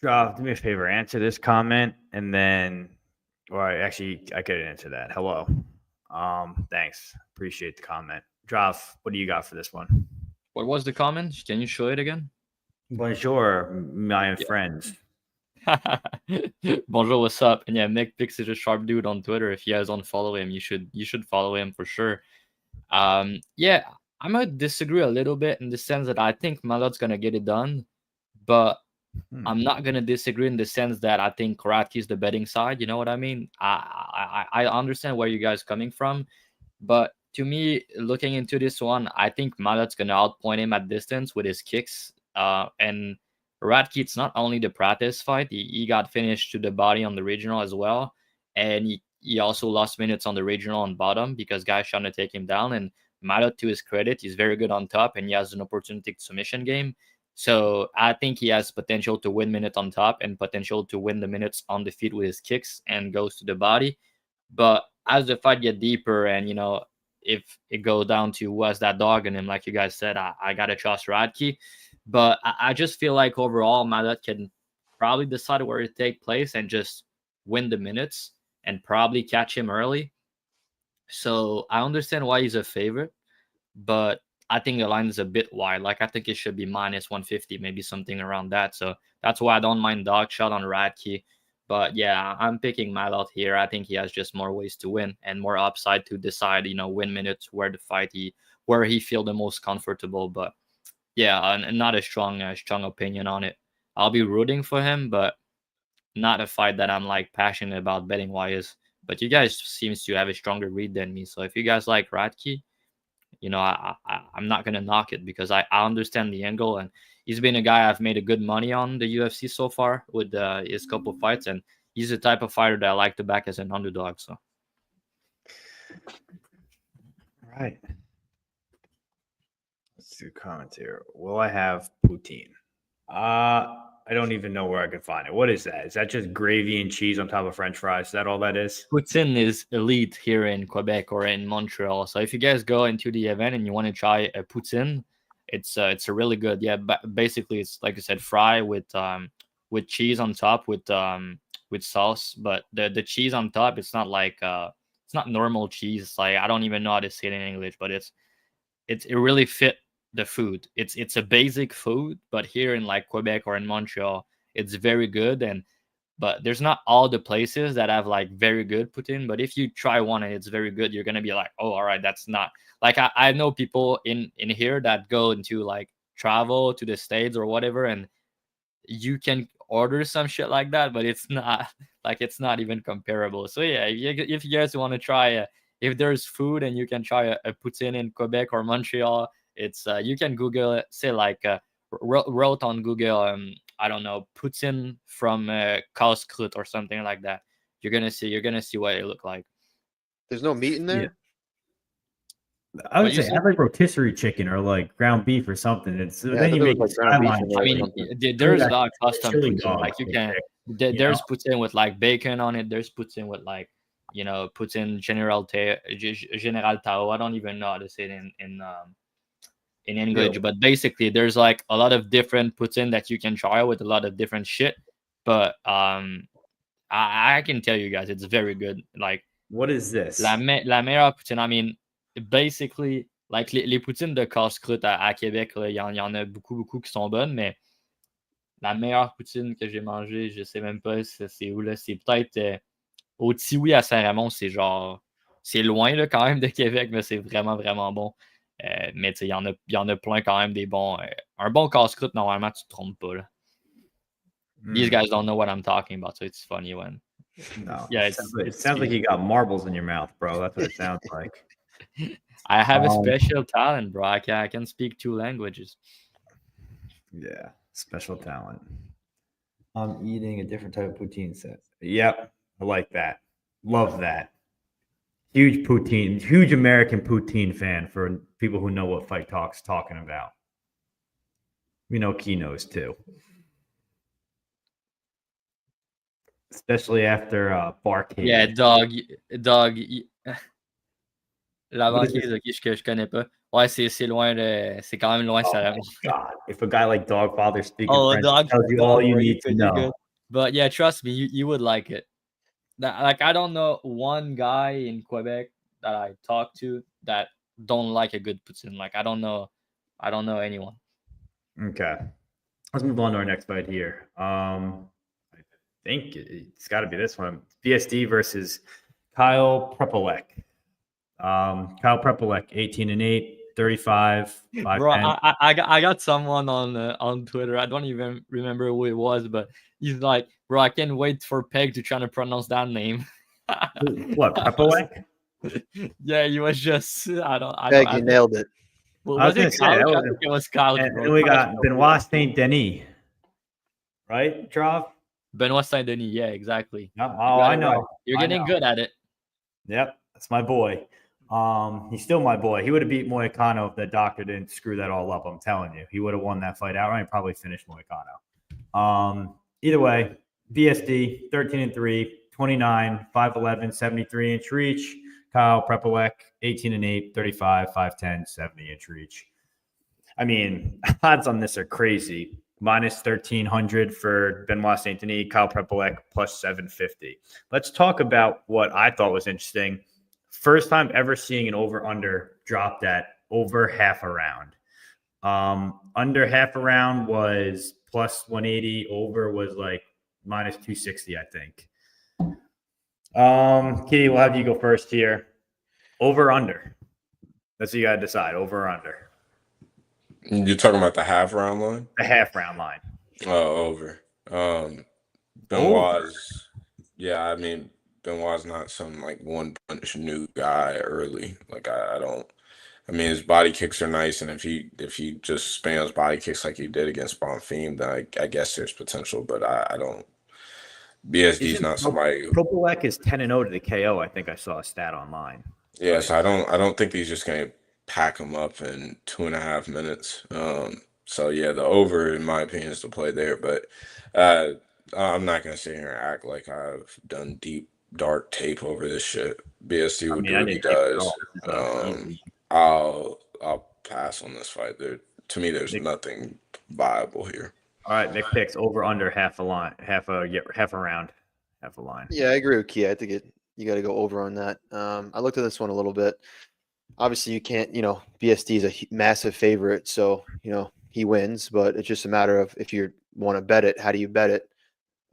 Do me a favor, answer this comment, and then, I could answer that. Hello. Thanks. Appreciate the comment. Drav, what do you got for this one? What was the comment? Can you show it again? Bonjour, my friends. Bonjour, what's up? And yeah, Mick Pix is a sharp dude on Twitter. If you guys don't follow him, you should follow him for sure. Yeah, I might disagree a little bit in the sense that I think Malott's gonna get it done, but I'm not gonna disagree in the sense that I think Radtke's the betting side. You know what I mean? I understand where you guys coming from, but to me, looking into this one, I think Malott's gonna outpoint him at distance with his kicks. And Radtke, it's not only the Prates fight; he got finished to the body on the regional as well, and he also lost minutes on the regional on bottom because guys trying to take him down. And Malott, to his credit, he's very good on top, and he has an opportunistic submission game. So I think he has potential to win minutes on top and potential to win the minutes on the feet with his kicks and goes to the body. But as the fight get deeper and, if it goes down to who has that dog in him, like you guys said, I got to trust Radtke. But I just feel like overall, Malott can probably decide where it take place and just win the minutes and probably catch him early. So I understand why he's a favorite, but I think the line is a bit wide. Like, I think it should be minus 150, maybe something around that. So that's why I don't mind dog shot on Radtke. But yeah, I'm picking Malott here. I think he has just more ways to win and more upside to decide, win minutes where the fight where he feel the most comfortable. But yeah, and not a strong opinion on it. I'll be rooting for him, but not a fight that I'm like passionate about betting wise. But you guys seems to have a stronger read than me. So if you guys like Radtke, you know, I'm not gonna knock it because I understand the angle, and he's been a guy I've made a good money on the UFC so far with his couple fights, and he's the type of fighter that I like to back as an underdog. So, All right. Let's do comments here. Will I have poutine? I don't even know where I could find it. What is that? Is that just gravy and cheese on top of French fries? Is that all that is? poutine is elite here in Quebec or in Montreal. So if you guys go into the event and you want to try a poutine, it's a really good. Yeah, basically it's like I said, fry with cheese on top with sauce. But the cheese on top, it's not like it's not normal cheese. It's like I don't even know how to say it in English, but it really fit the food. It's a basic food, but here in like Quebec or in Montreal, it's very good. But there's not all the places that have like very good poutine. But if you try one and it's very good, you're gonna be like, oh, all right, that's not like I know people in here that go into like travel to the States or whatever, and you can order some shit like that, but it's not like it's not even comparable. So yeah, if you guys want to try, if there's food and you can try a poutine in Quebec or Montreal, it's you can Google it, say like wrote on Google, I don't know, poutine from casse-croûte or something like that. You're gonna see what it look like. There's no meat in there. I would say have like rotisserie chicken or like ground beef or something. It's then you make like ground beef in there. I mean, there's a lot of custom poutine. Like you can, there's poutine with like bacon on it. There's poutine with like, you know, poutine General Tao. I don't even know how to say it in English, but basically there's like a lot of different poutine that you can try with a lot of different shit. But I can tell you guys, it's very good. Like, what is this? La meilleure poutine. I mean, basically, like les poutines de casse-croûte à Québec, il y en a beaucoup qui sont bonnes, mais la meilleure poutine que j'ai mangée, je sais même pas c'est où là. C'est peut-être au Tiwi à Saint-Raymond. C'est genre, c'est loin là quand même de Québec, mais c'est vraiment vraiment bon. Mais tu sais, il y en a plein quand même des bons. Un bon casse-croûte, normalement, tu te trompes pas là. These guys don't know what I'm talking about, so it's funny when. No. Yeah, it sounds like you got marbles in your mouth, bro. That's what it sounds like. I have a special talent, bro. I can speak 2 languages. Yeah, special talent. I'm eating a different type of poutine set. Yep, I like that. Love that. Huge American poutine fan for people who know what Fight Talk's talking about. We know Key knows too. Especially after Barcade. Yeah, dog. La banquise, ok, je connais pas. Ouais, c'est loin, c'est quand même loin, ça. God, if a guy like Dogfather speaking French dog, tells you all you need to know. Good. But yeah, trust me, you would like it. Like I don't know one guy in Quebec that I talk to that don't like a good poutine. Like I don't know anyone. Okay, let's move on to our next fight here. I think it's got to be this one. BSD versus Kyle Prepolec. Kyle Prepolec, 18-8, 35, 5. Bro, I got someone on Twitter. I don't even remember who it was, but he's like, bro, I can't wait for Peg to try to pronounce that name. What, Prepolec? Yeah, he was just Peg, you nailed it. Well, was it college? I think it was college. And then we got Benoit Saint-Denis, right, Trav? Benoit Saint-Denis, yeah, exactly. Oh, I know. Right. You're getting good at it. Yep, that's my boy. He's still my boy. He would have beat Moicano if the doctor didn't screw that all up. I'm telling you, he would have won that fight outright and probably finished Moicano. Either way, BSD 13-3, 29, 5'11", 73-inch reach. Kyle Prepolec 18-8, 35, 5'10", 70-inch reach. I mean, odds on this are crazy. Minus 1,300 for Benoit Saint-Denis, Kyle Prepolec plus 750. Let's talk about what I thought was interesting. First time ever seeing an over-under dropped at over half a round. Under half a round was plus 180. Over was like minus 260, I think. Kitty, we'll have you go first here. Over, under. That's what you got to decide. Over or under. You're talking about the half round line? The half round line. Oh, over. Benoit's, yeah, I mean, Benoit's not some like one punch new guy early. Like I don't. I mean, his body kicks are nice, and if he just spams body kicks like he did against Bonfim, then I guess there's potential. But I don't. BSD's Isn't not somebody. Prepolec is 10-0 to the KO? I think I saw a stat online. Yeah, so I don't think he's just gonna pack him up in 2.5 minutes. So yeah, the over in my opinion is the play there, but uh, I'm not gonna sit here and act like I've done deep dark tape over this shit. BSD I will mean, do I what he didn't take it at does. all. This is Um, easy. I'll pass on this fight. To me, there's Nick- nothing viable here. All right, Nick picks over under half a line, half a round, half a line. Yeah, I agree with Kia. I think you got to go over on that. I looked at this one a little bit. Obviously, you can't, BSD is a massive favorite, so he wins. But it's just a matter of if you want to bet it, how do you bet it?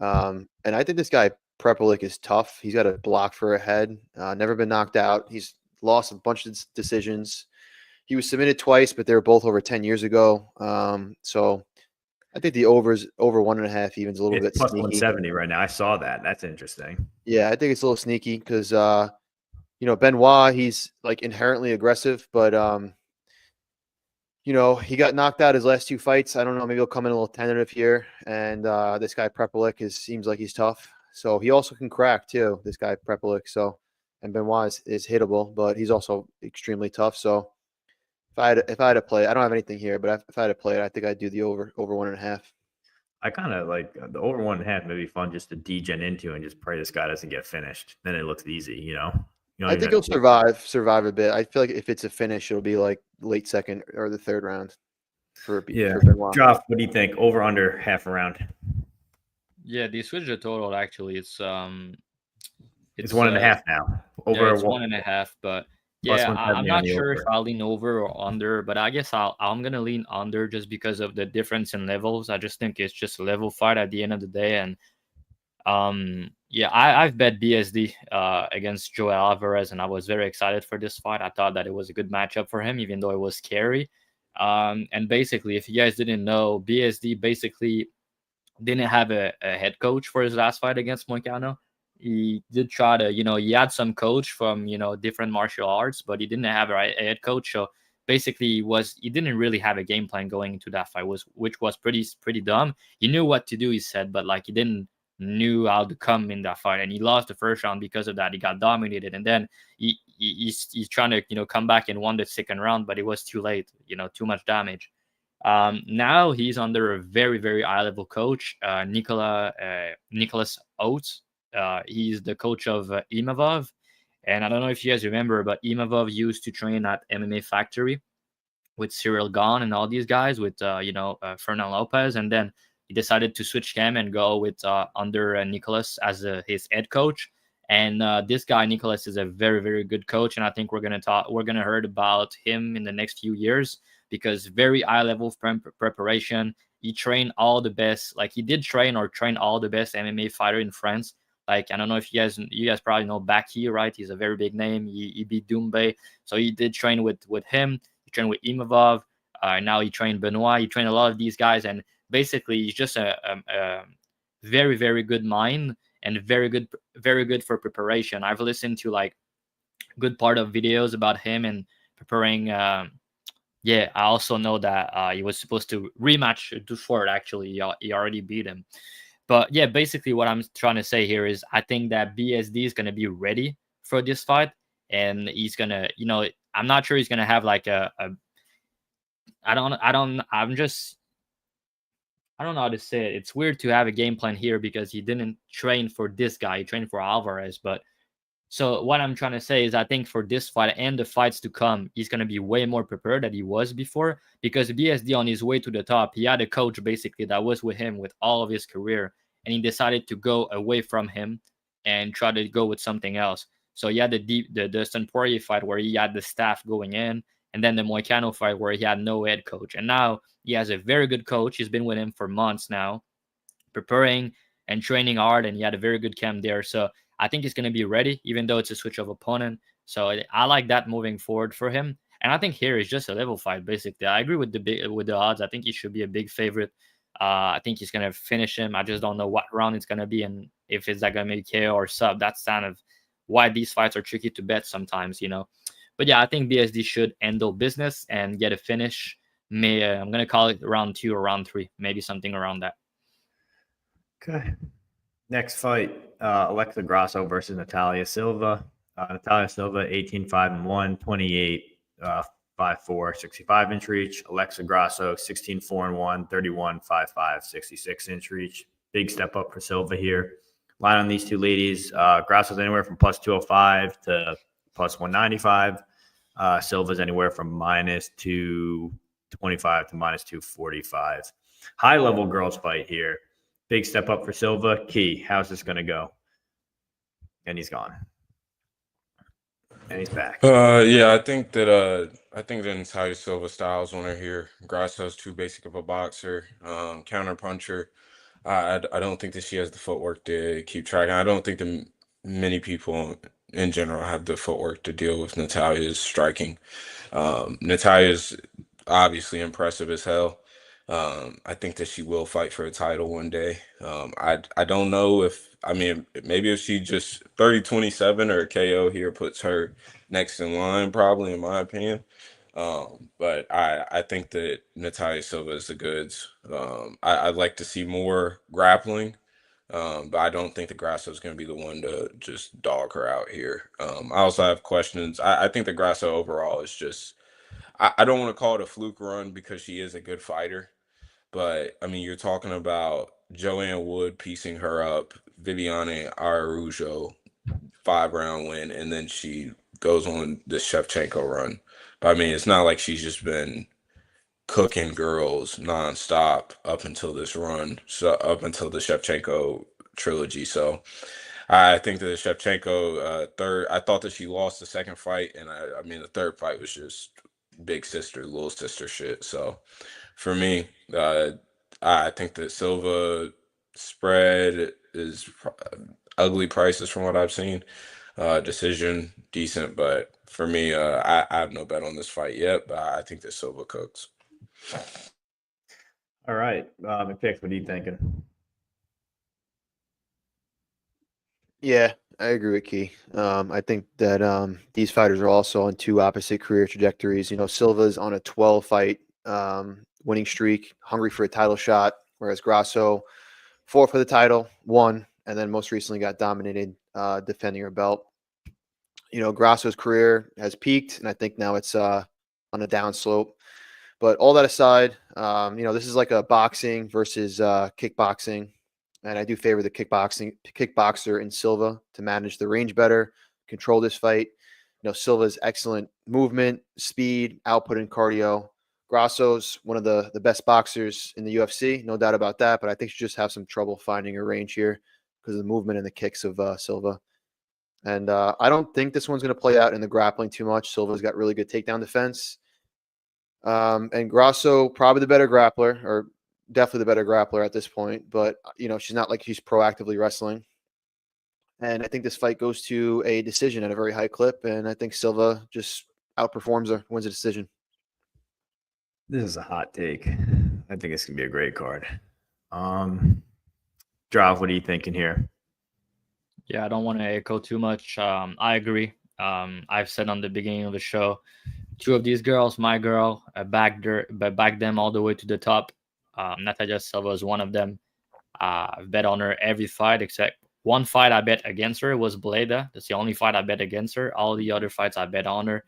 And I think this guy Prepolec is tough. He's got a block for a head. Never been knocked out. He's lost a bunch of decisions. He was submitted twice, but they were both over 10 years ago. So I think the over 1.5 evens a little It's bit plus sneaky. 170 right now. I saw that. That's interesting. Yeah, I think it's a little sneaky because Benoit, he's like inherently aggressive, but he got knocked out his last two fights. I don't know, maybe he'll come in a little tentative here. And this guy Prepolec seems like he's tough. So he also can crack too, this guy Prepolec. So and Benoit is hittable, but he's also extremely tough. So if I had to play, I don't have anything here, but if I had to play it, I think I'd do the over 1.5. I kind of like the over 1.5 may be fun just to degen into and just pray this guy doesn't get finished. Then it looks easy, You don't I even think have he'll to- survive a bit. I feel like if it's a finish, it'll be like late second or the third round for Yeah. Benoit. Joff, what do you think? Over under half a round. Yeah, they switched the total actually. It's 1.5 now. Over it's 1.5, but plus yeah, 170 I'm on not the sure if over. I'll lean over or under, but I guess I'm gonna lean under just because of the difference in levels. I just think it's just a level fight at the end of the day, and yeah, I've bet BSD against Joel Alvarez, and I was very excited for this fight. I thought that it was a good matchup for him, even though it was scary. And basically, if you guys didn't know, BSD basically didn't have a head coach for his last fight against Moicano. He did try to, he had some coach from, different martial arts, but he didn't have a head coach. So basically, he didn't really have a game plan going into that fight, which was pretty dumb. He knew what to do, he said, but like he didn't knew how to come in that fight, and he lost the first round because of that. He got dominated, and then he's trying to come back and won the second round, but it was too late. Too much damage. Now he's under a very, very high level coach, Nicholas Oates. He's the coach of Imavov. And I don't know if you guys remember, but Imavov used to train at MMA Factory with Cyril Gahn and all these guys with, Fernand Lopez. And then he decided to switch cam and go with under Nicholas as his head coach. And this guy, Nicholas, is a very, very good coach. And I think we're going to hear about him in the next few years, because very high level preparation. He trained all the best, like he did train all the best MMA fighter in France. Like, I don't know if you guys probably know Baki, right? He's a very big name. He beat Doumbé. So he did train with him. He trained with Imavov. Now he trained Benoit. He trained a lot of these guys. And basically, he's just a very, very good mind and very good for preparation. I've listened to like good part of videos about him and preparing. Yeah, I also know that he was supposed to rematch Dufort. Actually, he already beat him. But yeah, basically what I'm trying to say here is I think that BSD is going to be ready for this fight, and he's going to, I'm not sure he's going to have like I don't know how to say it. It's weird to have a game plan here because he didn't train for this guy. He trained for Alvarez. But so what I'm trying to say is I think for this fight and the fights to come, he's going to be way more prepared than he was before, because BSD on his way to the top, he had a coach basically that was with him with all of his career, and he decided to go away from him and try to go with something else. So he had the Dustin Poirier fight where he had the staff going in, and then the Moicano fight where he had no head coach. And now he has a very good coach. He's been with him for months now, preparing and training hard, and he had a very good camp there. So I think he's going to be ready, even though it's a switch of opponent. So I like that moving forward for him. And I think here is just a level fight, basically. I agree with the odds. I think he should be a big favorite. I think he's gonna finish him. I just don't know what round it's gonna be and if it's like gonna be KO or sub. That's kind of why these fights are tricky to bet sometimes, you know. But yeah, I think BSD should handle business and get a finish. I'm gonna call it round 2 or round 3, maybe something around that. Okay. Next fight, Alexa Grasso versus Natalia Silva. Natalia Silva, 18-5-1, 28, 5'4", 65-inch reach. Alexa Grasso, 16-4-1, 31, 5'5", 66-inch reach. Big step up for Silva here. Line on these two ladies, Grasso's anywhere from plus 205 to plus 195. Silva's anywhere from minus 225 to minus 245. High-level girls fight here. Big step up for Silva. Key, how's this going to go? And he's gone. And he's back. Yeah, I think that Natalia Silva styles on her here. Grasso's too basic of a boxer, counter puncher. I don't think that she has the footwork to keep track. I don't think that many people in general have the footwork to deal with Natalia's striking. Natalia's obviously impressive as hell. I think that she will fight for a title one day. I don't know maybe if she just 30-27 or a KO here puts her next in line, probably, in my opinion. But I think that Natalia Silva is the goods. I'd like to see more grappling, but I don't think the Grasso is going to be the one to just dog her out here. I also have questions. I think the Grasso overall is just, I don't want to call it a fluke run because she is a good fighter. But, I mean, you're talking about Joanne Wood piecing her up, Viviane Araújo, 5-round win, and then she goes on the Schevchenko run. But, I mean, it's not like she's just been cooking girls nonstop up until this run, so up until the Schevchenko trilogy. So I think that the Shevchenko third, I thought that she lost the second fight, and I mean the third fight was just big sister, little sister shit. So for me, I think that Silva spread is ugly prices from what I've seen. Decision decent, but for me, I have no bet on this fight yet. But I think that Silva cooks. All right, Pix, what are you thinking? Yeah, I agree with Key. I think that these fighters are also on two opposite career trajectories. You know, Silva's on a 12-fight winning streak, hungry for a title shot, whereas Grasso fought for the title, won, and then most recently got dominated defending her belt. You know, Grasso's career has peaked, and I think now it's on a downslope. But all that aside, you know, this is like a boxing versus kickboxing. And I do favor the kickboxer in Silva to manage the range better, control this fight. You know, Silva's excellent movement, speed, output, and cardio. Grasso's one of the best boxers in the UFC, no doubt about that. But I think she just have some trouble finding her range here because of the movement and the kicks of Silva. And I don't think this one's going to play out in the grappling too much. Silva's got really good takedown defense. And Grasso, probably the better grappler, or definitely the better grappler at this point. But, you know, she's not like she's proactively wrestling. And I think this fight goes to a decision at a very high clip. And I think Silva just outperforms her, wins a decision. This is a hot take. I think it's going to be a great card. Drav, what are you thinking here? Yeah, I don't want to echo too much. I agree. I've said on the beginning of the show, two of these girls, my girl, back them all the way to the top. Natalia Silva is one of them. I've bet on her every fight except one fight I bet against her was Bleda. That's the only fight I bet against her. All the other fights I bet on her.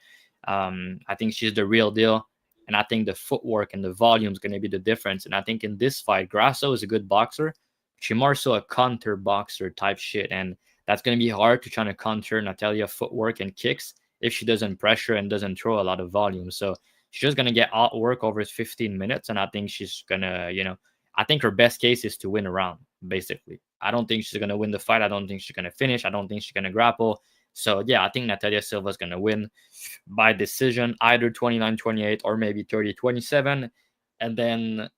I think she's the real deal. And I think the footwork and the volume is going to be the difference. And I think in this fight, Grasso is a good boxer. She's more so a counter boxer type shit. And that's going to be hard to try to counter Natalia footwork and kicks if she doesn't pressure and doesn't throw a lot of volume. So she's just going to get outwork over 15 minutes. And I think she's going to, you know, I think her best case is to win a round, basically. I don't think she's going to win the fight. I don't think she's going to finish. I don't think she's going to grapple. So, yeah, I think Natalia Silva is going to win by decision, either 29-28 or maybe 30-27. And then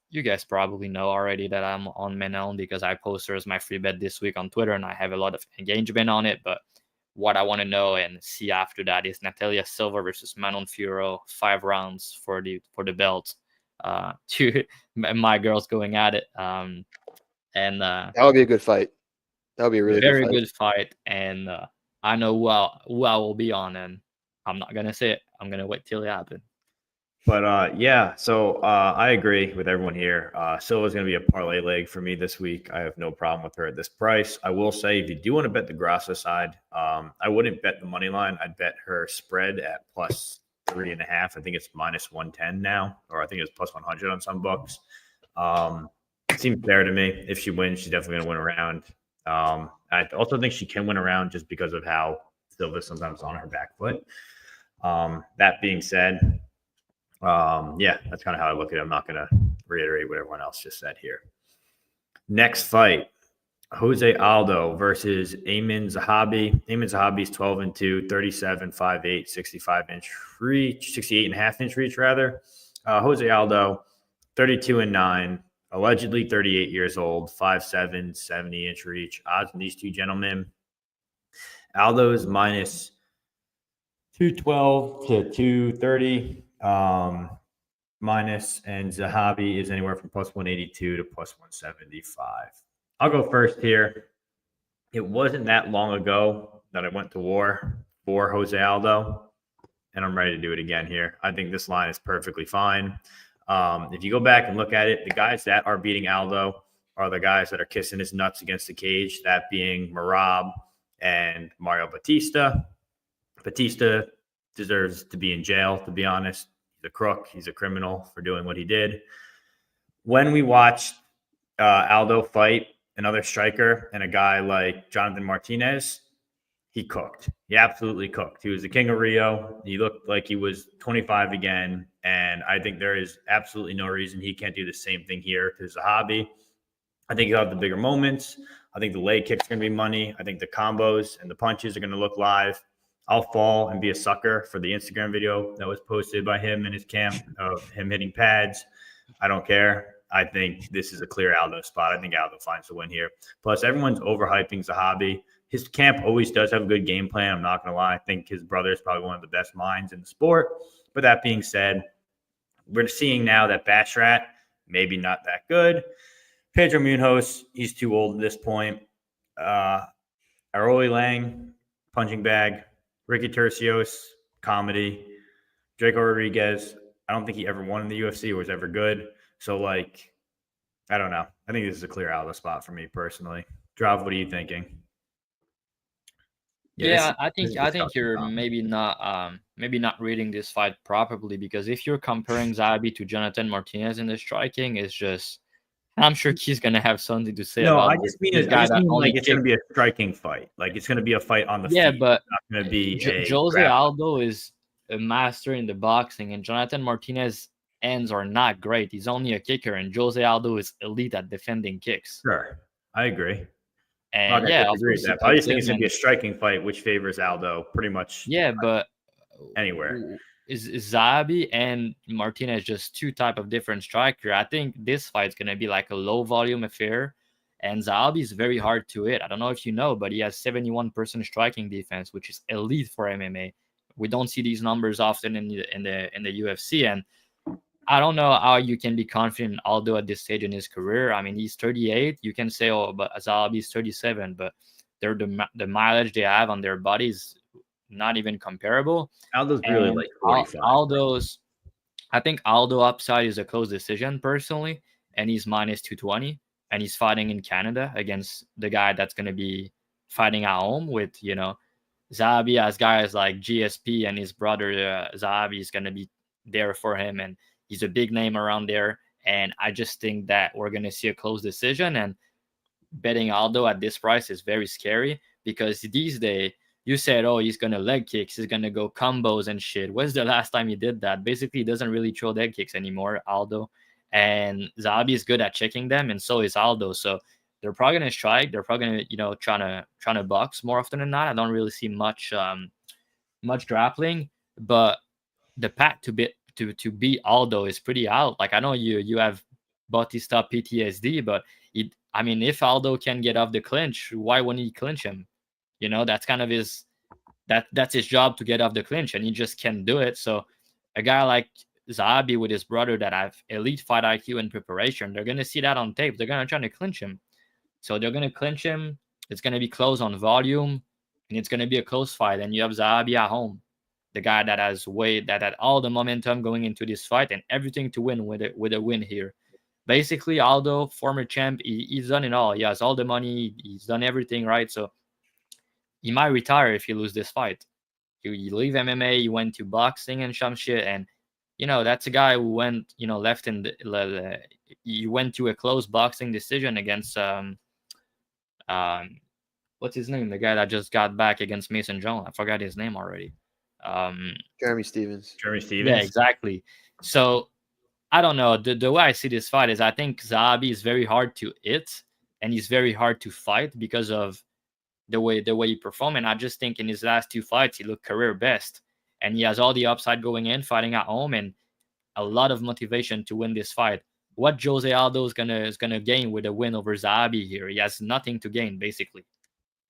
you guys probably know already that I'm on Manon because I post her as my free bet this week on Twitter, and I have a lot of engagement on it. But what I want to know and see after that is Natalia Silva versus Manon Fiorot, 5 rounds for the belt. to my girls going at it. And That would be a good fight. That would be a really very good fight. good fight. And I know who I will be on, and I'm not gonna say it. I'm gonna wait till it happens. But yeah, so I agree with everyone here. Silva's going to be a parlay leg for me this week. I have no problem with her at this price. I will say, if you do want to bet the Grasso side, I wouldn't bet the money line. I'd bet her spread at plus 3.5. I think it's minus 110 now, or I think it's plus 100 on some books. It seems fair to me. If she wins, she's definitely going to win a round. I also think she can win a round just because of how Silva's sometimes on her back foot. That being said, yeah, that's kind of how I look at it. I'm not going to reiterate what everyone else just said here. Next fight, Jose Aldo versus Aiemann Zahabi. Aiemann Zahabi is 12-2, 37, 5'8", 65-inch reach, 68.5-inch reach, rather. Jose Aldo, 32-9, allegedly 38 years old, 5'7", 70-inch reach. Odds on these two gentlemen. Aldo's minus 212 to 230. Minus, and Zahabi is anywhere from plus 182 to plus 175. I'll go first here. It wasn't that long ago that I went to war for Jose Aldo, and I'm ready to do it again here. I think this line is perfectly fine. If you go back and look at it, the guys that are beating Aldo are the guys that are kissing his nuts against the cage, that being Merab and Mario Batista. Batista deserves to be in jail, to be honest. He's a crook. He's a criminal for doing what he did. When we watched Aldo fight another striker and a guy like Jonathan Martinez, he cooked. He absolutely cooked. He was the king of Rio. He looked like he was 25 again. And I think there is absolutely no reason he can't do the same thing here to Zahabi. I think he'll have the bigger moments. I think the leg kicks are going to be money. I think the combos and the punches are going to look live. I'll fall and be a sucker for the Instagram video that was posted by him in his camp of him hitting pads. I don't care. I think this is a clear Aldo spot. I think Aldo finds the win here. Plus, everyone's overhyping Zahabi. His camp always does have a good game plan. I'm not going to lie. I think his brother is probably one of the best minds in the sport. But that being said, we're seeing now that Bashrat, maybe not that good. Pedro Munoz, he's too old at this point. Aroli Lang, punching bag. Ricky Tercios, comedy. Draco Rodriguez, I don't think he ever won in the UFC or was ever good. So, like, I don't know. I think this is a clear Aldo spot for me personally. Drav, what are you thinking? Yeah, I think you're maybe not reading this fight properly, because if you're comparing Zahabi to Jonathan Martinez in the striking, it's just, I'm sure he's gonna have something to say. No, about I just mean this guy that only like it's gonna be a striking fight. Like it's gonna be a fight on the feet. But it's not gonna be Jose Aldo is a master in the boxing, and Jonathan Martinez ends are not great. He's only a kicker, and Jose Aldo is elite at defending kicks. Sure, I agree. And I agree with that. I just think it's gonna be a striking fight, which favors Aldo pretty much. Yeah, but anywhere. Is Zahabi and Martinez just two type of different striker? I think this fight's gonna be like a low volume affair, and Zahabi is very hard to hit. I don't know if you know, but he has 71% striking defense, which is elite for MMA. We don't see these numbers often in the UFC, and I don't know how you can be confident in Aldo at this stage in his career. I mean, he's 38. You can say, oh, but Zahabi is 37, but they're the mileage they have on their bodies not even comparable. Aldo's really like 45. I think Aldo upside is a close decision personally, and he's minus 220, and he's fighting in Canada against the guy that's going to be fighting at home with, Zahabi as guys like GSP, and his brother Zahabi is going to be there for him, and he's a big name around there. And I just think that we're going to see a close decision, and betting Aldo at this price is very scary, because these days, you said, oh, he's going to leg kicks, he's going to go combos and shit. When's the last time he did that? Basically, he doesn't really throw leg kicks anymore, Aldo. And Zahabi is good at checking them, and so is Aldo. So they're probably going to strike. They're probably going to, trying to box more often than not. I don't really see much grappling, but the path to beat Aldo is pretty out. Like, I know you have Bautista PTSD, but if Aldo can get off the clinch, why wouldn't he clinch him? That's kind of that's his job, to get off the clinch, and he just can't do it. So a guy like Zahabi with his brother that have elite fight IQ and preparation, they're gonna see that on tape. They're gonna try to clinch him. So they're gonna clinch him. It's gonna be close on volume, and it's gonna be a close fight. And you have Zahabi at home, the guy that has that had all the momentum going into this fight and everything to win with a win here. Basically, Aldo, former champ, he's done it all. He has all the money. He's done everything right. So he might retire if he lose this fight. You leave MMA, you went to boxing and some shit, and that's a guy who went left in the you went to a close boxing decision against what's his name, the guy that just got back against Mason Jones. I forgot his name already. Jeremy Stevens. Yeah, exactly. So I don't know, the way I see this fight is I think Zahabi is very hard to hit and he's very hard to fight because of the way he performed. And I just think in his last 2 fights, he looked career best. And he has all the upside going in, fighting at home, and a lot of motivation to win this fight. What Jose Aldo is gonna gain with a win over Zahabi here? He has nothing to gain, basically.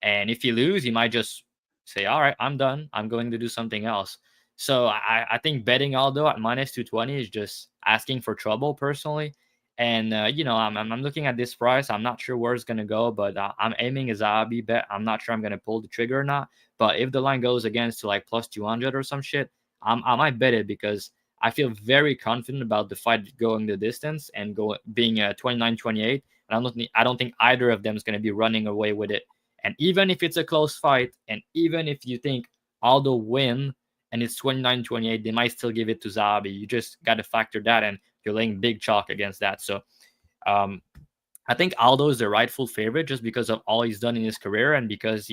And if he lose, he might just say, all right, I'm done. I'm going to do something else. So I think betting Aldo at minus 220 is just asking for trouble, personally. And, I'm looking at this price. I'm not sure where it's going to go, but I'm aiming a Zahabi bet. I'm not sure I'm going to pull the trigger or not. But if the line goes against to like plus 200 or some shit, I might bet it because I feel very confident about the fight going the distance and being 29-28. And I don't think either of them is going to be running away with it. And even if it's a close fight, and even if you think Aldo win and it's 29-28, they might still give it to Zahabi. You just got to factor that, and you're laying big chalk against that. So I think Aldo is the rightful favorite just because of all he's done in his career and because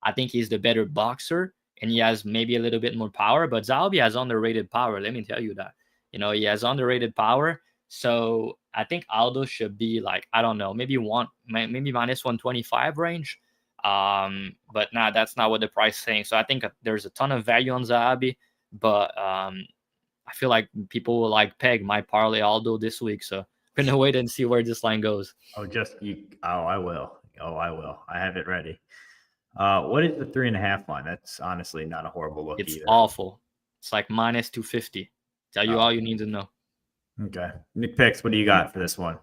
I think he's the better boxer and he has maybe a little bit more power. But Zahabi has underrated power. Let me tell you that. He has underrated power. So I think Aldo should be like, I don't know, maybe minus 125 range. But that's not what the price is saying. So I think there's a ton of value on Zahabi, but I feel like people will like peg my parlay Aldo this week. So I'm gonna wait and see where this line goes. I will. I have it ready. What is the 3.5 line? That's honestly not a horrible look. It's either. awful. It's like minus 250. Tell you all you need to know. Okay. Nick Picks, what do you got for this one?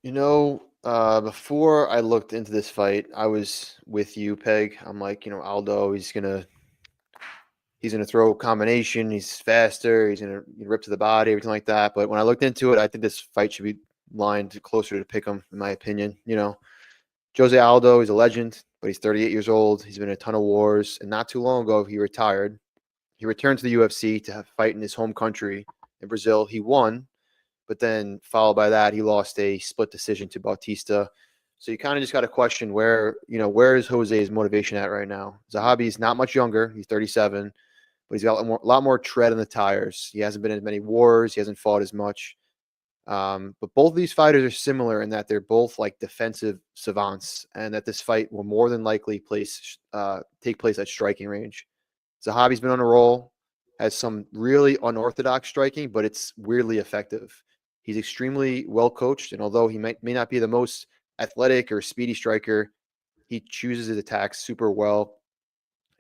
Before I looked into this fight, I was with you, Peg. I'm like, Aldo, he's gonna throw a combination. He's faster. He's gonna rip to the body, everything like that. But when I looked into it, I think this fight should be lined closer to pick him, in my opinion. Jose Aldo, he's a legend, but he's 38 years old. He's been in a ton of wars, and not too long ago, he retired. He returned to the UFC to fight in his home country in Brazil. He won, but then followed by that, he lost a split decision to Bautista. So you kind of just got to question where is Jose's motivation at right now? Zahabi's not much younger. He's 37, but he's got a lot more tread in the tires. He hasn't been in as many wars. He hasn't fought as much. But both of these fighters are similar in that they're both like defensive savants, and that this fight will more than likely take place at striking range. Zahabi's been on a roll, has some really unorthodox striking, but it's weirdly effective. He's extremely well coached, and although he may not be the most athletic or speedy striker, he chooses his attacks super well,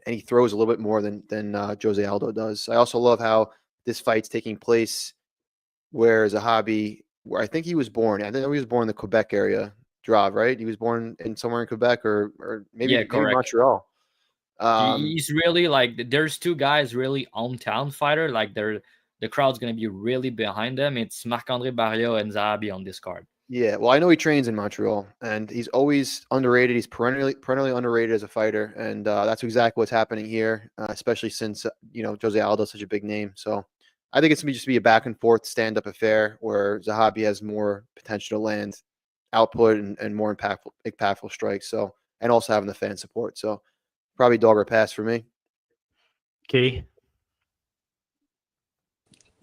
and he throws a little bit more than Jose Aldo does. I also love how this fight's taking place where Zahabi, where I think he was born. I think he was born in the Quebec area, Drav, right? He was born somewhere in Quebec or maybe Montreal. He's really like, there's two guys really hometown fighter. Like the crowd's going to be really behind them. It's Marc-André Barrios and Zahabi on this card. Yeah, well, I know he trains in Montreal, and he's always underrated. He's perennially underrated as a fighter, and that's exactly what's happening here, especially since Jose Aldo is such a big name. So I think it's going to just be a back and forth stand-up affair where Zahabi has more potential to land output and more impactful strikes. So, and also having the fan support. So probably dog or pass for me. Key.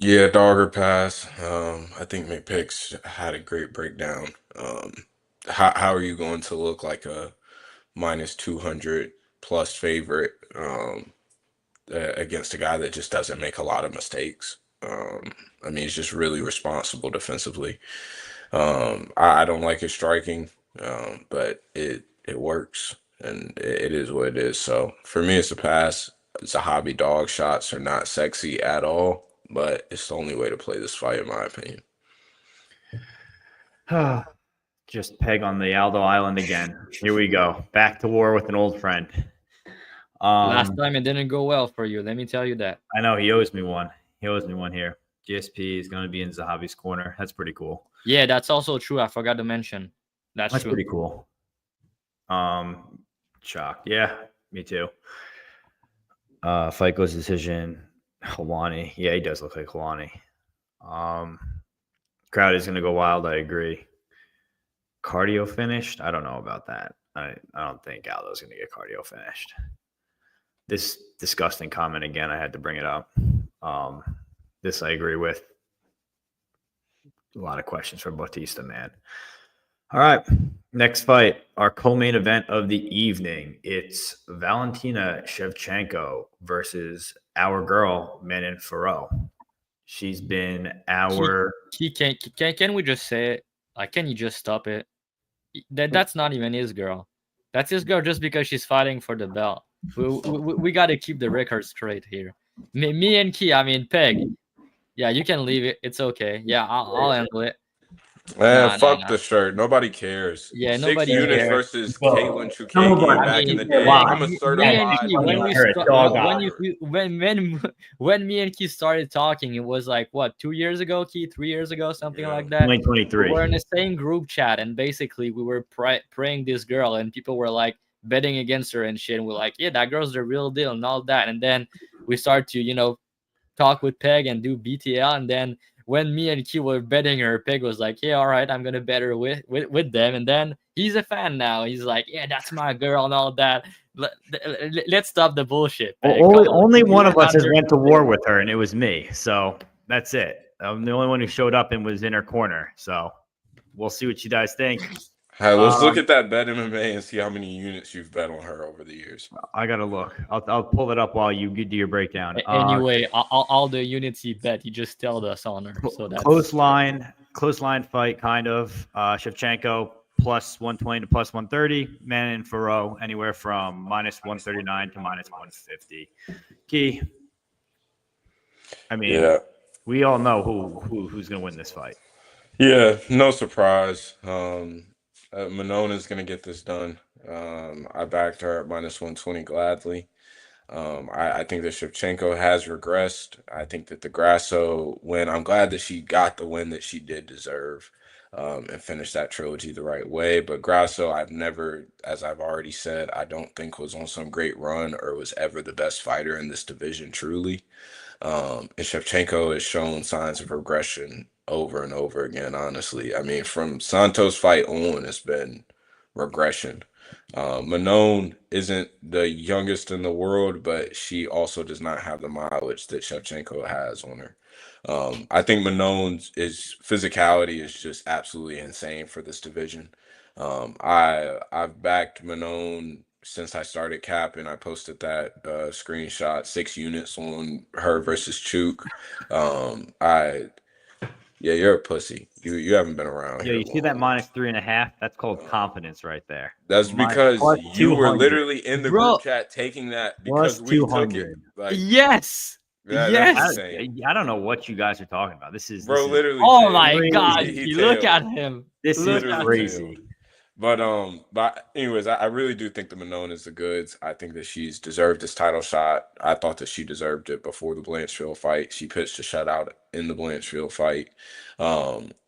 Yeah, dog or pass. I think McPix had a great breakdown. How are you going to look like a minus 200 plus favorite against a guy that just doesn't make a lot of mistakes? I mean, he's just really responsible defensively. I don't like his striking, but it works, and it is what it is. So for me, it's a pass. Zahabi dog shots are not sexy at all. but it's the only way to play this fight, in my opinion. Just peg on the Aldo Island again. Here we go. Back to war with an old friend. Last time it didn't go well for you. Let me tell you that. I know he owes me one. He owes me one here. GSP is going to be in Zahabi's corner. That's pretty cool. Yeah, that's also true. I forgot to mention. That's true. Pretty cool. Shocked. Yeah, me too. Fight goes decision. Helwani. Yeah, he does look like Helwani. Crowd is going to go wild. I agree. Cardio finished? I don't know about that. I don't think Aldo's going to get cardio finished. This disgusting comment again. I had to bring it up. This I agree with. A lot of questions for Bautista, man. All right. Next fight, our co-main event of the evening. It's Valentina Schevchenko versus our girl, Manon Fiorot. She's been our... Can we just say it? Like, can you just stop it? That's not even his girl. That's his girl just because she's fighting for the belt. We got to keep the record straight here. Me and Key, I mean, Peg. Yeah, you can leave it. It's okay. Yeah, I'll handle it. Fuck the shirt. Nobody cares. Yeah, 6 nobody units cares. versus Caitlin Chukagi back in the day. I'm a certified. When me and Keith started talking, it was like what, 2 years ago, Keith, 3 years ago, something like that. 2023. We're in the same group chat, and basically we were praying this girl, and people were like betting against her and shit. And we're like, yeah, that girl's the real deal and all that. And then we start to, talk with Peg and do BTL, and then when me and Key were betting her, Peg was like, yeah, all right, I'm gonna bet her with them. And then he's a fan now. He's like, yeah, that's my girl and all that. Let's stop the bullshit. Peg. Only one of us has went to war with her, and it was me. So that's it. I'm the only one who showed up and was in her corner. So we'll see what you guys think. Hey, let's look at that bet MMA and see how many units you've bet on her over the years. I gotta look. I'll pull it up while you do your breakdown. Anyway, all the units he bet, he just told us on her. So that's close line fight, kind of. Shevchenko plus 120 to plus 130. Manon Fiorot anywhere from minus 139 to minus 150. Key. I mean, we all know who's gonna win this fight. Yeah, no surprise. Manon is going to get this done. I backed her at minus 120 gladly. I think that Shevchenko has regressed. I think that the Grasso win, I'm glad that she got the win that she did deserve and finished that trilogy the right way. But Grasso, I've never, as I've already said, I don't think was on some great run or was ever the best fighter in this division, truly. And Shevchenko has shown signs of regression over and over again, honestly. I mean, from Santos fight on, it's been regression. Manon isn't the youngest in the world, but she also does not have the mileage that Shevchenko has on her. I think Manon's physicality is just absolutely insane for this division. I've backed Manon since I started capping. I posted that screenshot, 6 units on her versus Chuk. Yeah, you're a pussy. You haven't been around. Yeah, you see that minus 3.5? That's called confidence right there. That's because you were literally in the group chat taking that because we took it. Like, yes. Yes. I don't know what you guys are talking about. This is literally. Oh my God! Look at him. This is crazy. But anyways, I really do think that Manon is the goods. I think that she's deserved this title shot. I thought that she deserved it before the Blanchfield fight. She pitched a shutout in the Blanchfield fight.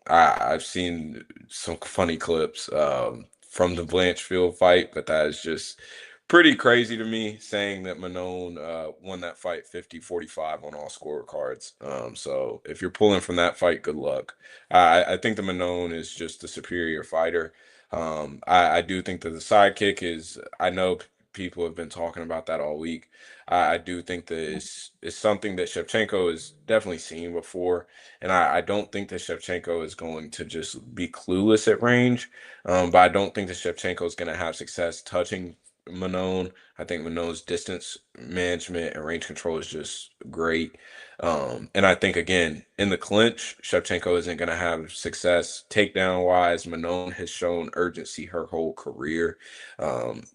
I've seen some funny clips from the Blanchfield fight, but that is just pretty crazy to me, saying that Manon won that fight 50-45 on all scorecards. So if you're pulling from that fight, good luck. I think that Manon is just the superior fighter. I do think that the sidekick is, I know people have been talking about that all week. I do think that it's something that Shevchenko has definitely seen before. And I don't think that Shevchenko is going to just be clueless at range. But I don't think that Shevchenko is going to have success touching Manon. I think Manon's distance management and range control is just great. And I think, again, in the clinch, Shevchenko isn't going to have success. Takedown wise, Manon has shown urgency her whole career.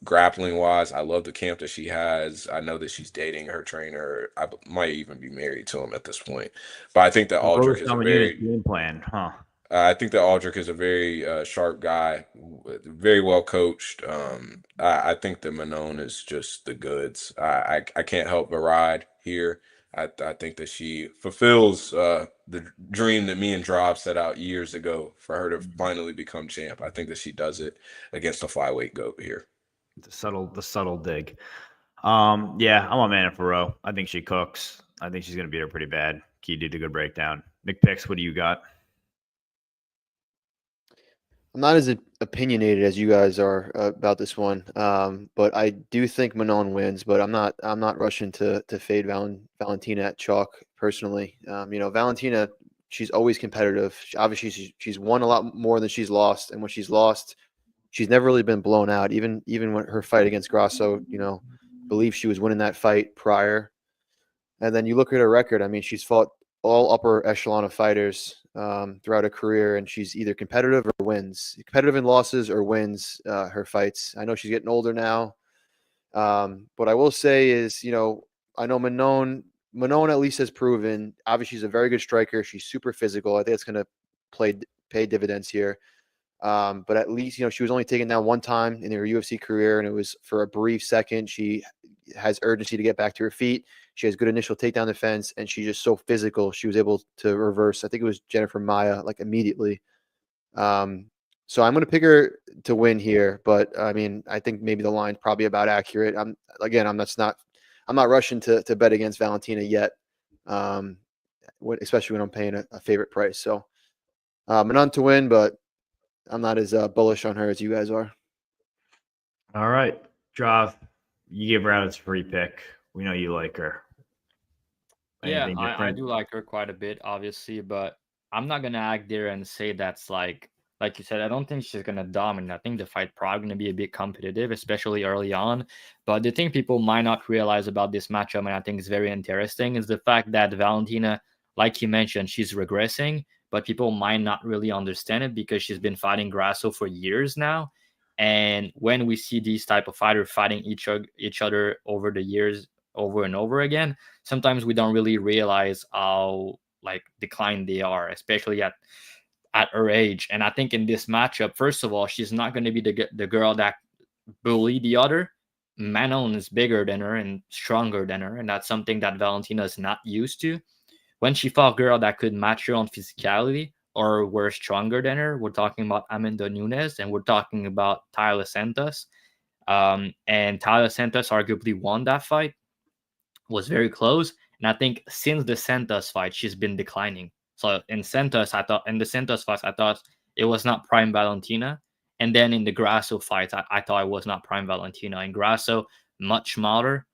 Grappling wise, I love the camp that she has. I know that she's dating her trainer. Might even be married to him at this point. But I think that Aldrich is a very game plan, huh? I think that Aldrich is a very sharp guy, very well coached. I think that Manon is just the goods. I can't help but ride here. I think that she fulfills the dream that me and Drob set out years ago for her to finally become champ. I think that she does it against the flyweight goat here. The subtle dig. Yeah, I'm on Mana Fiorot. I think she cooks. I think she's gonna beat her pretty bad. Key did a good breakdown. McPicks, what do you got? I'm not as opinionated as you guys are about this one, but I do think Manon wins. But I'm not rushing to fade Valentina at chalk personally. Valentina, she's always competitive. Obviously, she's won a lot more than she's lost, and when she's lost, she's never really been blown out. Even when her fight against Grasso, believe she was winning that fight prior. And then you look at her record. I mean, she's fought all upper echelon of fighters throughout her career, and she's either competitive or wins. Competitive in losses or wins her fights. I know she's getting older now. What I will say is, I know Manon at least has proven, obviously she's a very good striker. She's super physical. I think it's going to pay dividends here. But at least, she was only taken down one time in her UFC career, and it was for a brief second. She has urgency to get back to her feet. She has good initial takedown defense, and she's just so physical. She was able to reverse, I think it was Jennifer Maia, like immediately. So I'm going to pick her to win here, but I mean, I think maybe the line's probably about accurate. I'm not rushing to bet against Valentina yet, especially when I'm paying a favorite price. So Manon to win, but I'm not as bullish on her as you guys are. All right, Drav, you give her out as free pick. We know you like her. Yeah, I do like her quite a bit, obviously, but I'm not gonna act there and say that's like you said. I don't think she's gonna dominate. I think the fight probably gonna be a bit competitive, especially early on. But the thing people might not realize about this matchup, and I think is very interesting, is the fact that Valentina, like you mentioned, she's regressing, but people might not really understand it because she's been fighting Grasso for years now. And when we see these type of fighters fighting each other over the years, over and over again, sometimes we don't really realize how declined they are, especially at her age. And I think in this matchup, first of all, she's not going to be the girl that bully the other. Manon is bigger than her and stronger than her, and that's something that Valentina is not used to. When she fought a girl that could match her on physicality or were stronger than her, we're talking about Amanda Nunes and we're talking about Taila Santos. And Taila Santos arguably won that fight. Was very close, and I think since the Santos fight, she's been declining. So in the Santos fight, I thought it was not prime Valentina, and then in the Grasso fight, I thought it was not prime Valentina. In Grasso, much smaller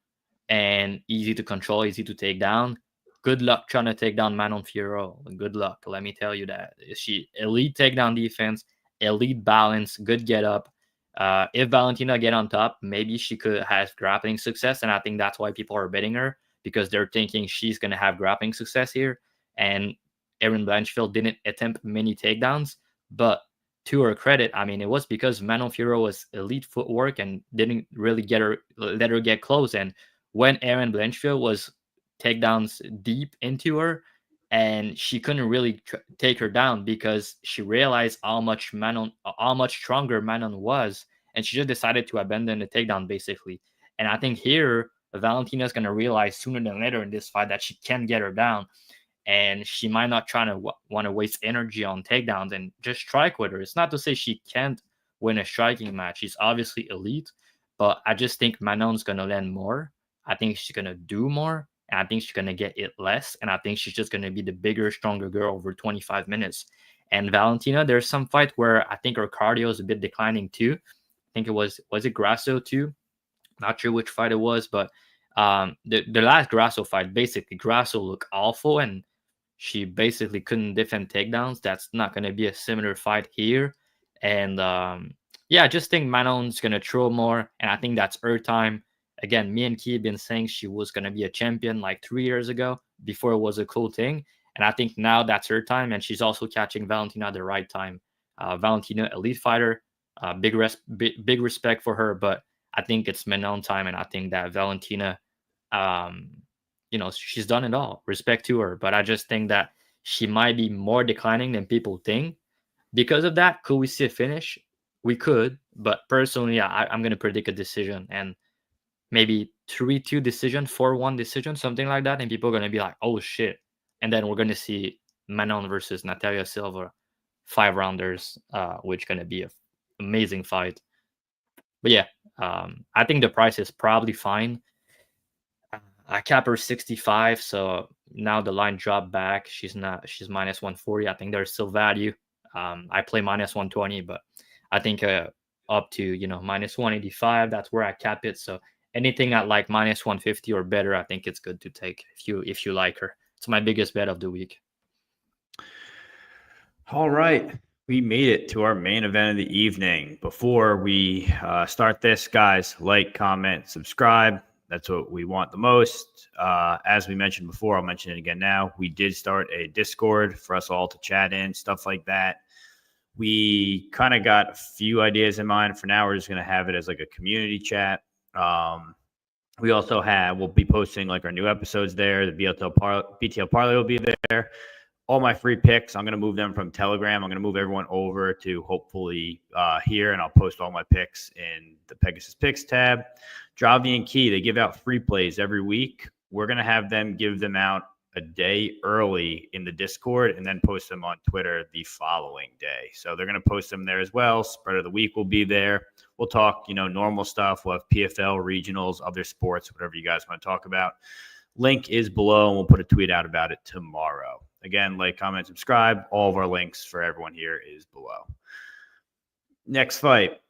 and easy to control, easy to take down. Good luck trying to take down Manon Fiorot. Good luck, let me tell you that. She elite takedown defense, elite balance, good get up. If Valentina get on top, maybe she could have grappling success, and I think that's why people are betting her, because they're thinking she's going to have grappling success here. And Erin Blanchfield didn't attempt many takedowns, but to her credit, I mean, it was because Manon Fiorot was elite footwork and didn't really let her get close. And when Erin Blanchfield was takedowns deep into her, and she couldn't really take her down because she realized how much stronger Manon was, and she just decided to abandon the takedown basically. And I think here Valentina is going to realize sooner than later in this fight that she can get her down, and she might not try to want to waste energy on takedowns and just strike with her. It's not to say she can't win a striking match. She's obviously elite, but I just think Manon's going to land more. I think she's going to do more. And I think she's going to get it less. And I think she's just going to be the bigger, stronger girl over 25 minutes. And Valentina, there's some fight where I think her cardio is a bit declining too. I think it was it Grasso too? Not sure which fight it was, but the last Grasso fight, basically Grasso looked awful and she basically couldn't defend takedowns. That's not going to be a similar fight here. And Yeah, I just think Manon's going to throw more, and I think that's her time. Again, me and Key have been saying she was going to be a champion like 3 years ago before it was a cool thing. And I think now that's her time, and she's also catching Valentina at the right time. Valentina, elite fighter, big respect for her, but I think it's Manon time, and I think that Valentina, she's done it all. Respect to her, but I just think that she might be more declining than people think. Because of that, could we see a finish? We could, but personally, I'm going to predict a decision, and maybe 3-2 decision, 4-1 decision, something like that, and people are going to be like, oh shit. And then we're going to see Manon versus Natalia Silva, 5-rounders, which going to be an amazing fight. But yeah, I think the price is probably fine. I cap her 65, so now the line dropped back. She's minus 140. I think there's still value. I play minus 120, but I think up to minus 185, that's where I cap it. So anything at like minus 150 or better, I think it's good to take if you like her. It's my biggest bet of the week. All right. We made it to our main event of the evening. Before we start this, guys, like, comment, subscribe. That's what we want the most. As we mentioned before, I'll mention it again now. We did start a Discord for us all to chat in, stuff like that. We kind of got a few ideas in mind. For now, we're just going to have it as like a community chat. We also we'll be posting like our new episodes there. The BTL Parlay will be there. All my free picks, I'm going to move them from Telegram. I'm going to move everyone over to hopefully here, and I'll post all my picks in the Pegasus Picks tab. Dravi and Key, they give out free plays every week. We're going to have them give them out a day early in the Discord and then post them on Twitter the following day. So they're going to post them there as well. Spread of the week will be there. We'll talk, normal stuff. We'll have PFL, regionals, other sports, whatever you guys want to talk about. Link is below, and we'll put a tweet out about it tomorrow. Again, like, comment, subscribe. All of our links for everyone here is below. Next fight,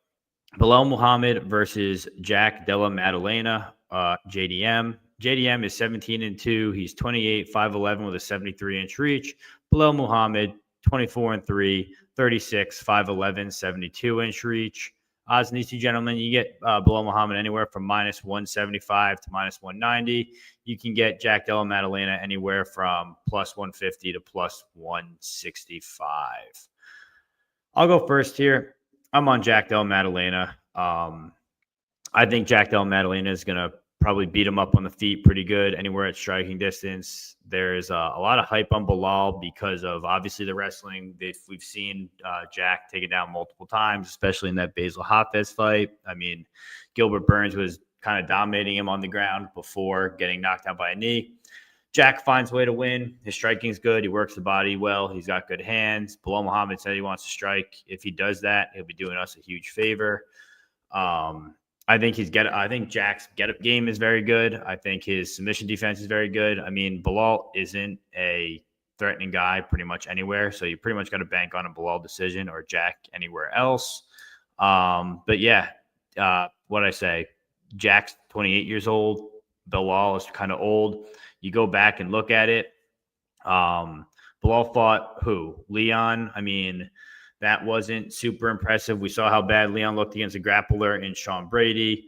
Belal Muhammad versus Jack Della Maddalena, JDM. JDM is 17-2. He's 28, 5'11 with a 73-inch reach. Belal Muhammad, 24-3, 36, 5'11, 72-inch reach. Odds in these two gentlemen, you get Belal Muhammad anywhere from minus 175 to minus 190. You can get Jack Della Maddalena anywhere from plus 150 to plus 165. I'll go first here. I'm on Jack Della Maddalena. I think Jack Della Maddalena is going to probably beat him up on the feet pretty good anywhere at striking distance. There's a lot of hype on Belal because of obviously the wrestling. We've seen Jack take it down multiple times, especially in that Basil Hafez fight. I mean, Gilbert Burns was kind of dominating him on the ground before getting knocked out by a knee. Jack finds a way to win. His striking is good. He works the body well. He's got good hands. Belal Muhammad said he wants to strike. If he does that, he'll be doing us a huge favor. I think Jack's get-up game is very good. I think his submission defense is very good. I mean, Belal isn't a threatening guy pretty much anywhere, so you pretty much got to bank on a Belal decision or Jack anywhere else. But yeah, what I say, Jack's 28 years old. Belal is kind of old. You go back and look at it. Belal fought who? Leon. I mean, that wasn't super impressive. We saw how bad Leon looked against a grappler in Sean Brady.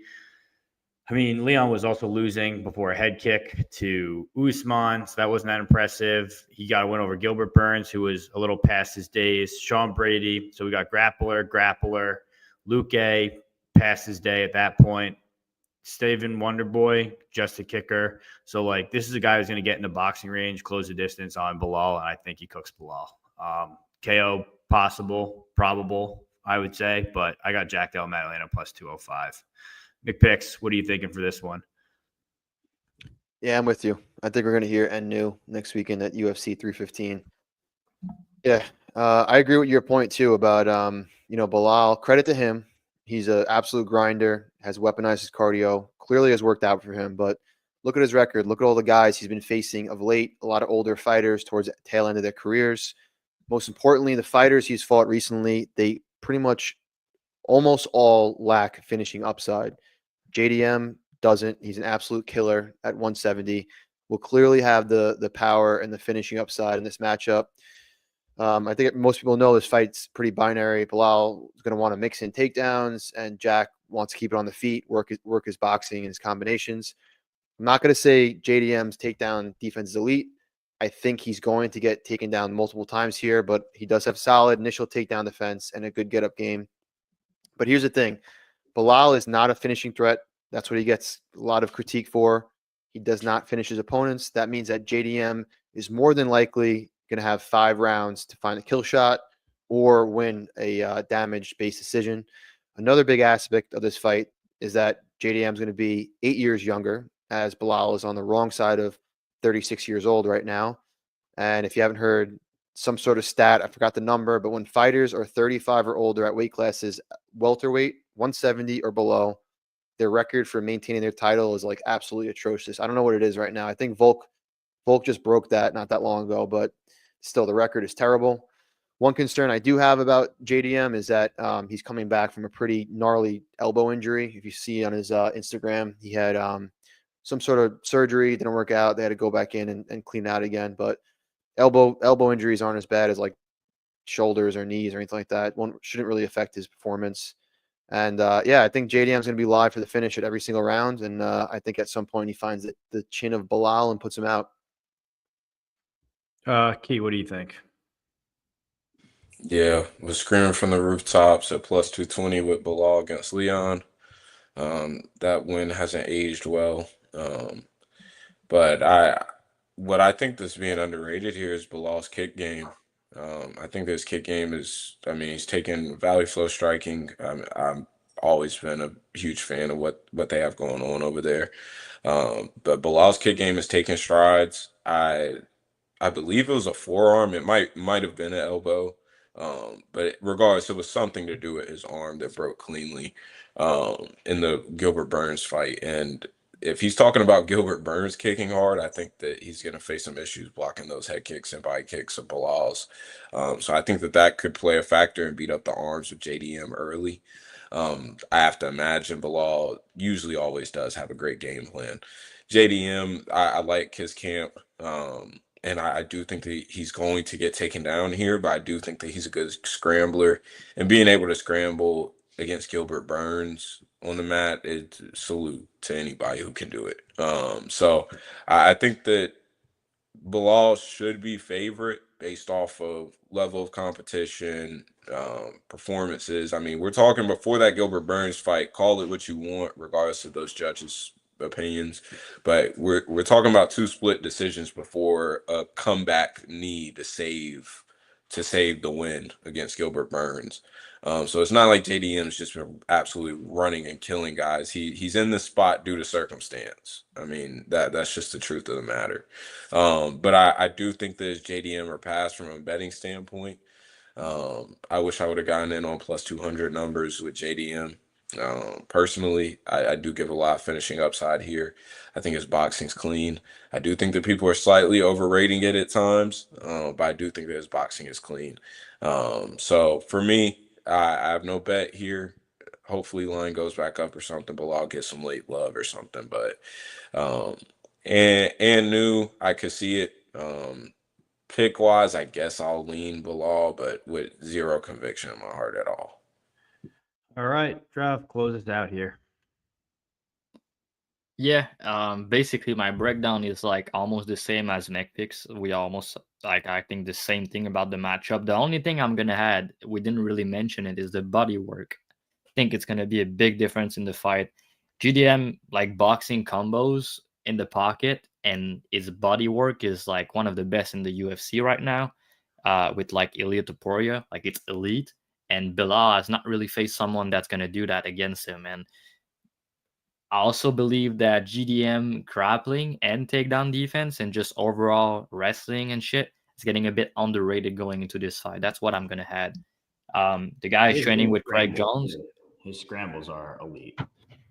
I mean, Leon was also losing before a head kick to Usman, so that wasn't that impressive. He got a win over Gilbert Burns, who was a little past his days. Sean Brady. So we got grappler. Luque past his day at that point. Steven Wonderboy, just a kicker. So, like, this is a guy who's going to get in the boxing range, close the distance on Belal, and I think he cooks Belal. KO possible, probable, I would say, but I got Jack Della Maddalena plus 205. McPicks, what are you thinking for this one? Yeah, I'm with you. I think we're going to hear Nnu next weekend at UFC 315. Yeah, I agree with your point, too, about, Belal. Credit to him. He's an absolute grinder, has weaponized his cardio, clearly has worked out for him. But look at his record. Look at all the guys he's been facing of late, a lot of older fighters towards the tail end of their careers. Most importantly, the fighters he's fought recently, they pretty much almost all lack finishing upside. JDM doesn't. He's an absolute killer at 170. Will clearly have the power and the finishing upside in this matchup. I think most people know this fight's pretty binary. Belal is going to want to mix in takedowns, and Jack wants to keep it on the feet, work his boxing and his combinations. I'm not going to say JDM's takedown defense is elite. I think he's going to get taken down multiple times here, but he does have solid initial takedown defense and a good get-up game. But here's the thing. Belal is not a finishing threat. That's what he gets a lot of critique for. He does not finish his opponents. That means that JDM is more than likely going to have 5 rounds to find a kill shot or win a damage-based decision. Another big aspect of this fight is that JDM is going to be 8 years younger, as Belal is on the wrong side of 36 years old right now. And if you haven't heard some sort of stat, I forgot the number, but when fighters are 35 or older at weight classes welterweight, 170 or below, their record for maintaining their title is like absolutely atrocious. I don't know what it is right now. I think Volk just broke that not that long ago, but still the record is terrible. One concern I do have about JDM is that he's coming back from a pretty gnarly elbow injury. If you see on his Instagram, he had some sort of surgery, didn't work out. They had to go back in and clean out again. But elbow injuries aren't as bad as like shoulders or knees or anything like that. One shouldn't really affect his performance. And I think JDM is going to be live for the finish at every single round. And I think at some point he finds the chin of Belal and puts him out. Key, what do you think? Yeah, was screaming from the rooftops at plus 220 with Belal against Leon. That win hasn't aged well. But what I think that's being underrated here is Bilal's kick game. I think his kick game is, he's taking valley flow striking. I'm always been a huge fan of what they have going on over there. But Bilal's kick game is taking strides. I believe it was a forearm. It might have been an elbow. But regardless, it was something to do with his arm that broke cleanly in the Gilbert Burns fight. And if he's talking about Gilbert Burns kicking hard, I think that he's going to face some issues blocking those head kicks and body kicks of Bilal's. So I think that could play a factor and beat up the arms of JDM early. I have to imagine Belal usually always does have a great game plan. JDM, I like his camp. And I do think that he's going to get taken down here, but I do think that he's a good scrambler. And being able to scramble against Gilbert Burns on the mat is salute to anybody who can do it. So I think that Belal should be favorite based off of level of competition, performances. We're talking before that Gilbert Burns fight, call it what you want, regardless of those judges' opinions, but we're talking about 2 split decisions before a comeback need to save the win against Gilbert Burns. So it's not like JDM's just been absolutely running and killing guys. He's in this spot due to circumstance. That's just the truth of the matter. But I do think that JDM are passed from a betting standpoint. I wish I would have gotten in on plus 200 numbers with JDM. Personally, I do give a lot of finishing upside here. I think his boxing's clean. I do think that people are slightly overrating it at times, but I do think that his boxing is clean. So for me, I have no bet here. Hopefully line goes back up or something, but I'll get some late love or something. But and new, I could see it. Pick wise, I guess I'll lean Belal, but with zero conviction in my heart at all. All right, Trav, close us out here. Yeah, basically my breakdown is like almost the same as Mech picks. We almost I think the same thing about the matchup. The only thing I'm gonna add, we didn't really mention it, is the body work. I think it's gonna be a big difference in the fight. GDM like boxing combos in the pocket, and his body work is like one of the best in the UFC right now. With like Ilia Topuria, like it's elite. And Belal has not really faced someone that's gonna do that against him. And I also believe that GDM grappling and takedown defense and just overall wrestling and shit is getting a bit underrated going into this fight. That's what I'm gonna add. The guy is training with Craig Jones. His scrambles are elite.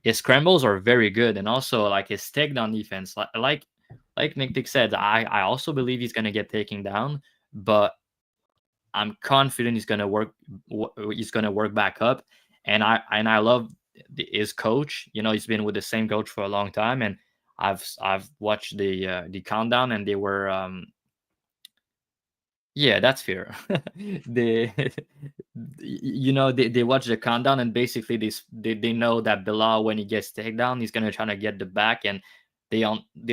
His scrambles are very good, and also like his takedown defense. Like Nick said, I also believe he's gonna get taken down, but I'm confident he's gonna work. He's gonna work back up, and I love his coach. He's been with the same coach for a long time, and I've watched the countdown, and they were Yeah, that's fair. they, they watch the countdown and basically they know that Belal, when he gets takedown, he's gonna try to get the back, and they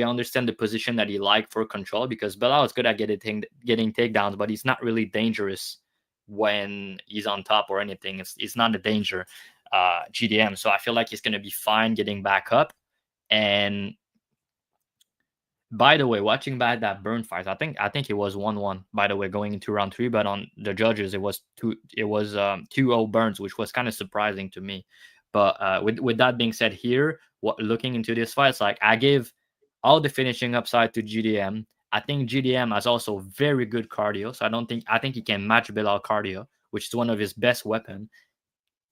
understand the position that he like for control, because Belal is good at getting takedowns, but he's not really dangerous when he's on top or anything. It's not a danger, GDM. So I feel like he's gonna be fine getting back up. And by the way, watching back that Burn fight, I think it was 1-1. By the way, going into round 3, but on the judges, it was 2-0 Burns, which was kind of surprising to me. But with that being said, here, looking into this fight, it's like I gave all the finishing upside to GDM. I think GDM has also very good cardio, so I think he can match Belal cardio, which is one of his best weapons.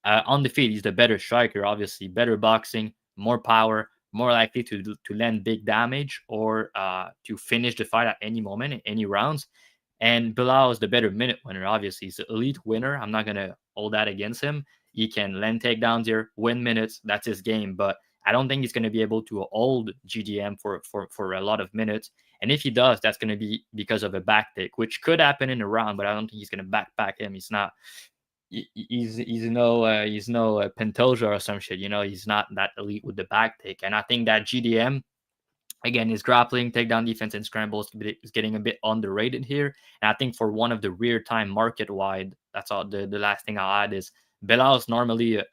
On the feet, he's the better striker, obviously, better boxing, more power, more likely to land big damage or to finish the fight at any moment in any rounds. And Belal is the better minute winner, obviously. He's an elite winner. I'm not going to hold that against him. He can land takedowns here, win minutes. That's his game. But I don't think he's going to be able to hold GDM for a lot of minutes. And if he does, that's going to be because of a back take, which could happen in a round, but I don't think he's going to backpack him. He's not. He's no Pantoja or some shit. He's not that elite with the back take. And I think that GDM, again, his grappling, takedown defense, and scrambles is getting a bit underrated here. And I think for one of the rare time market wide, that's all. The last thing I'll add is Belal is normally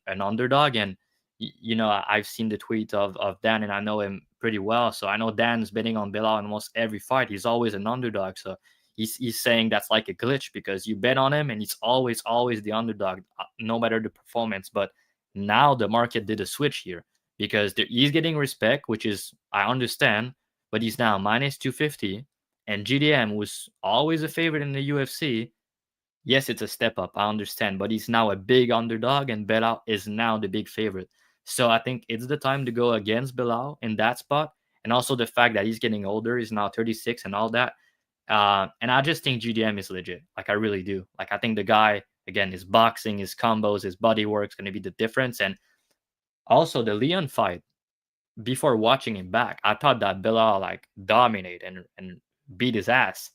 an underdog, and I've seen the tweet of Dan, and I know him pretty well, so I know Dan's betting on Belal in almost every fight. He's always an underdog, so he's saying that's like a glitch because you bet on him and he's always the underdog, no matter the performance. But now the market did a switch here, because he's getting respect, which is, I understand, but he's now minus 250, and GDM was always a favorite in the UFC. Yes, it's a step up, I understand, but he's now a big underdog, and Belal is now the big favorite. So I think it's the time to go against Belal in that spot, and also the fact that he's getting older, he's now 36 and all that. And I just think GDM is legit. Like, I really do. Like, I think the guy, again, his boxing, his combos, his body work is going to be the difference. And also the Leon fight, before watching him back, I thought that Belal like dominate and beat his ass.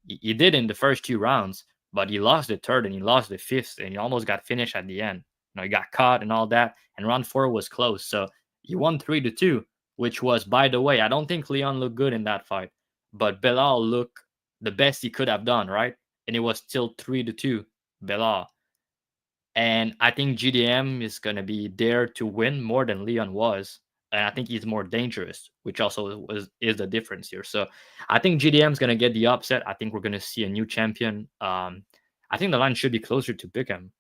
He did in the first 2 rounds, but he lost the third and he lost the fifth, and he almost got finished at the end. He got caught and all that, and round 4 was close. So he won 3-2, which was, by the way, I don't think Leon looked good in that fight, but Belal looked the best he could have done, right? And it was still 3-2, Belal. And I think GDM is going to be there to win more than Leon was. And I think he's more dangerous, which also is the difference here. So I think GDM is going to get the upset. I think we're going to see a new champion. I think the line should be closer to Pick'em,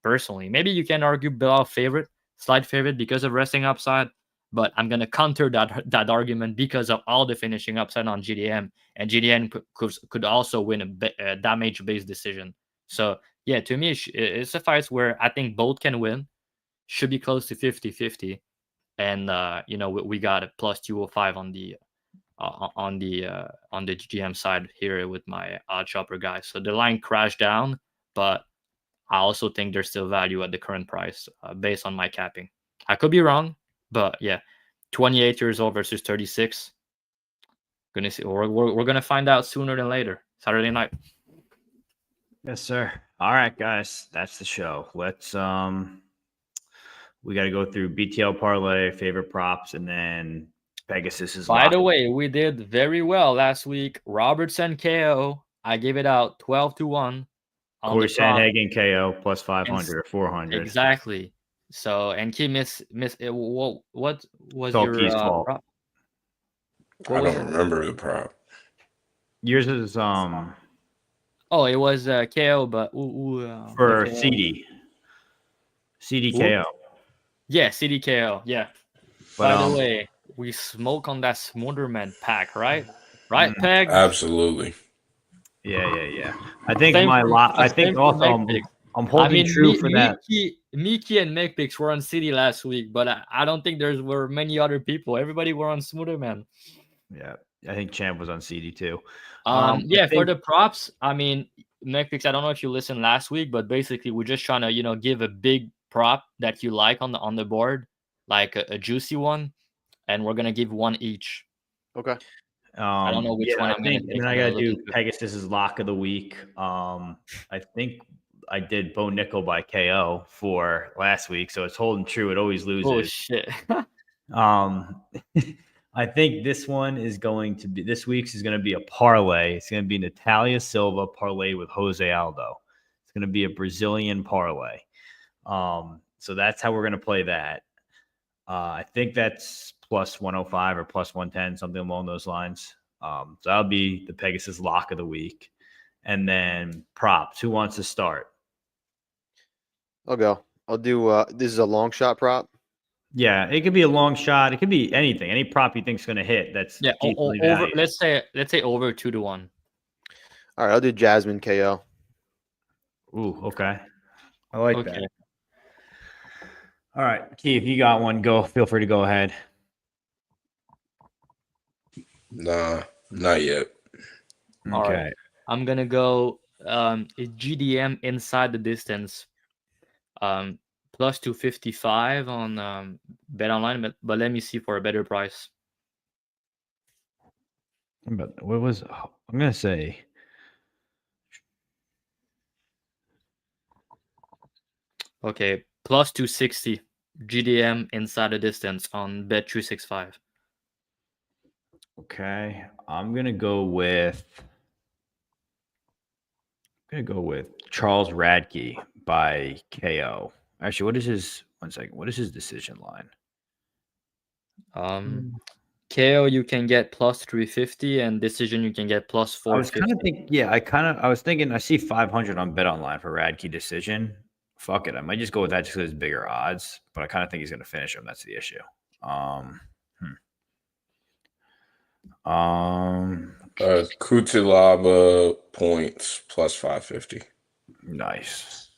personally. Maybe you can argue Belal favorite, slight favorite because of wrestling upside, but I'm going to counter that argument because of all the finishing upside on GDM. And GDM could also win a damage-based decision. So yeah, to me, it's a fight where I think both can win. Should be close to 50-50. And we got a plus 205 on the GM side here with my odd chopper guys. So the line crashed down, but I also think there's still value at the current price based on my capping. I could be wrong, but yeah, 28 years old versus 36. Gonna see. We're gonna find out sooner than later. Saturday night. Yes, sir. All right, guys, that's the show. Let's we got to go through BTL parlay, favorite props, and then Pegasus is. By the way, we did very well last week. Robertson KO. I gave it out 12-1. Corey Sandhagen KO plus 500 or 400. Exactly. So, and Key miss what was all your prop? I don't remember the prop. Yours is Oh, it was KO, but for CD. CDKO. Yeah, CDKO. Yeah. But, by the way, we smoke on that Smotherman pack, right? Right, Peg? Absolutely. Yeah. I think I think also I'm holding true for that. Miki and Meg picks were on City last week, but I don't think there were many other people. Everybody were on Smotherman. Yeah, I think Champ was on CD too. For the props, I mean, Megpix, I don't know if you listened last week, but basically we're just trying to, give a big prop that you like on the board, like a juicy one, and we're gonna give one each. Okay. I don't know which one I I'm gonna think, take. and then I'm I gonna gotta look do into. Pegasus's lock of the week. I think I did Bo Nickel by KO for last week, so it's holding true. It always Oh loses. shit! Um, I think this week's is going to be a parlay. It's going to be Natalia Silva parlay with Jose Aldo. It's going to be a Brazilian parlay. So that's how we're going to play that. I think that's plus 105 or plus 110, something along those lines. So that'll be the Pegasus lock of the week. And then props. Who wants to start? I'll go. I'll do. This is a long shot prop. Yeah, it could be a long shot. It could be anything. Any prop you think's going to hit. That's Yeah, decently over. valued. Let's say over 2-1. All right, I'll do Jasmine KO. Ooh, okay. I like Okay. that. All right, Key, if you got one, go. Feel free to go ahead. Nah, not yet. All Okay. right. I'm gonna go GDM inside the distance. Plus 255 on Bet Online, but let me see for a better price. But I'm gonna say Okay, plus 260 GDM inside the distance on Bet 365. okay. I'm gonna go with Charles Radtke by KO. Actually, what is his What is his decision line? KO you can get plus 350 and decision you can get plus I was 450. I was thinking I see 500 on Bet Online for Radtke decision. Fuck it. I might just go with that just because it's bigger odds, but I kind of think he's gonna finish him. That's the issue. Cutelaba points plus 550. Nice.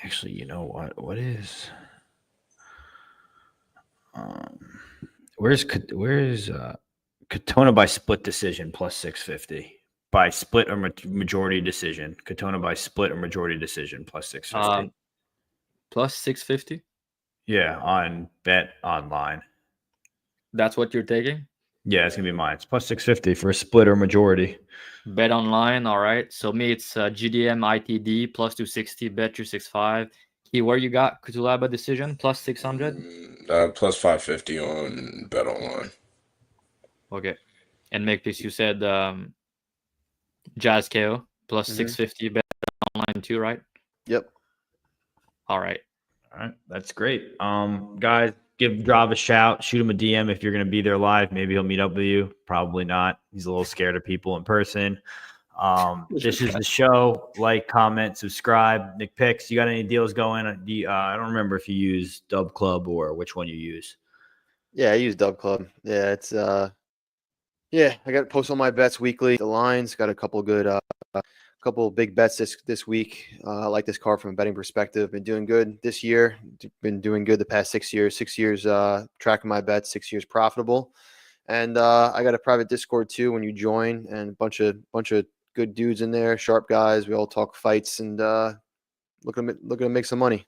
Actually, you know what? What is where's Katona by split decision plus 650 by split or majority decision? Katona by split or majority decision plus 650. Plus 650. Yeah, on Bet Online. That's what you're taking? Yeah, it's gonna be mine. It's plus 650 for a split or majority. Bet Online, all right. So me, it's GDM ITD plus 260, Bet 365. Key, where you got Cutelaba decision plus 600? Plus 550 on Bet Online. Okay. And make this, you said Jazz KO plus 650 Bet Online too, right? Yep. All right. All right, that's great. Guys, give Drav a shout. Shoot him a DM if you're going to be there live. Maybe he'll meet up with you. Probably not. He's a little scared of people in person. This is the show. Like, comment, subscribe. Nick Picks, you got any deals going? I don't remember if you use Dub Club or which one you use. Yeah, I use Dub Club. Yeah, it's yeah, I got to post all my bets weekly. The lines got a couple good couple big bets this week. I like this card from a betting perspective. Been doing good this year. Been doing good the past 6 years. 6 years tracking my bets. 6 years profitable. And I got a private Discord too when you join, and a bunch of good dudes in there, sharp guys. We all talk fights and looking to make some money.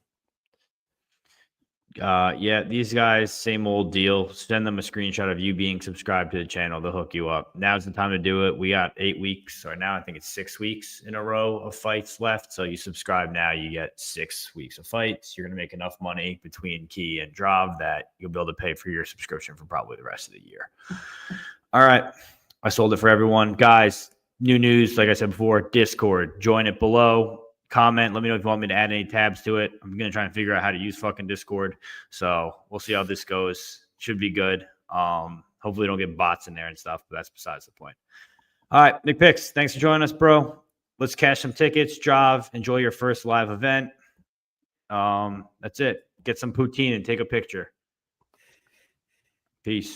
Yeah, these guys, same old deal. Send them a screenshot of you being subscribed to the channel. They'll hook you up. Now's the time to do it. We got 8 weeks, or now I think it's 6 weeks in a row of fights left. So you subscribe now, you get 6 weeks of fights. You're going to make enough money between Key and Drav that you'll be able to pay for your subscription for probably the rest of the year. All right. I sold it for everyone. Guys, new news, like I said before, Discord. Join it below. Comment. Let me know if you want me to add any tabs to it. I'm going to try and figure out how to use fucking Discord. So we'll see how this goes. Should be good. Hopefully don't get bots in there and stuff, but that's besides the point. All right, Nick Picks, thanks for joining us, bro. Let's cash some tickets. Drav, enjoy your first live event. That's it. Get some poutine and take a picture. Peace.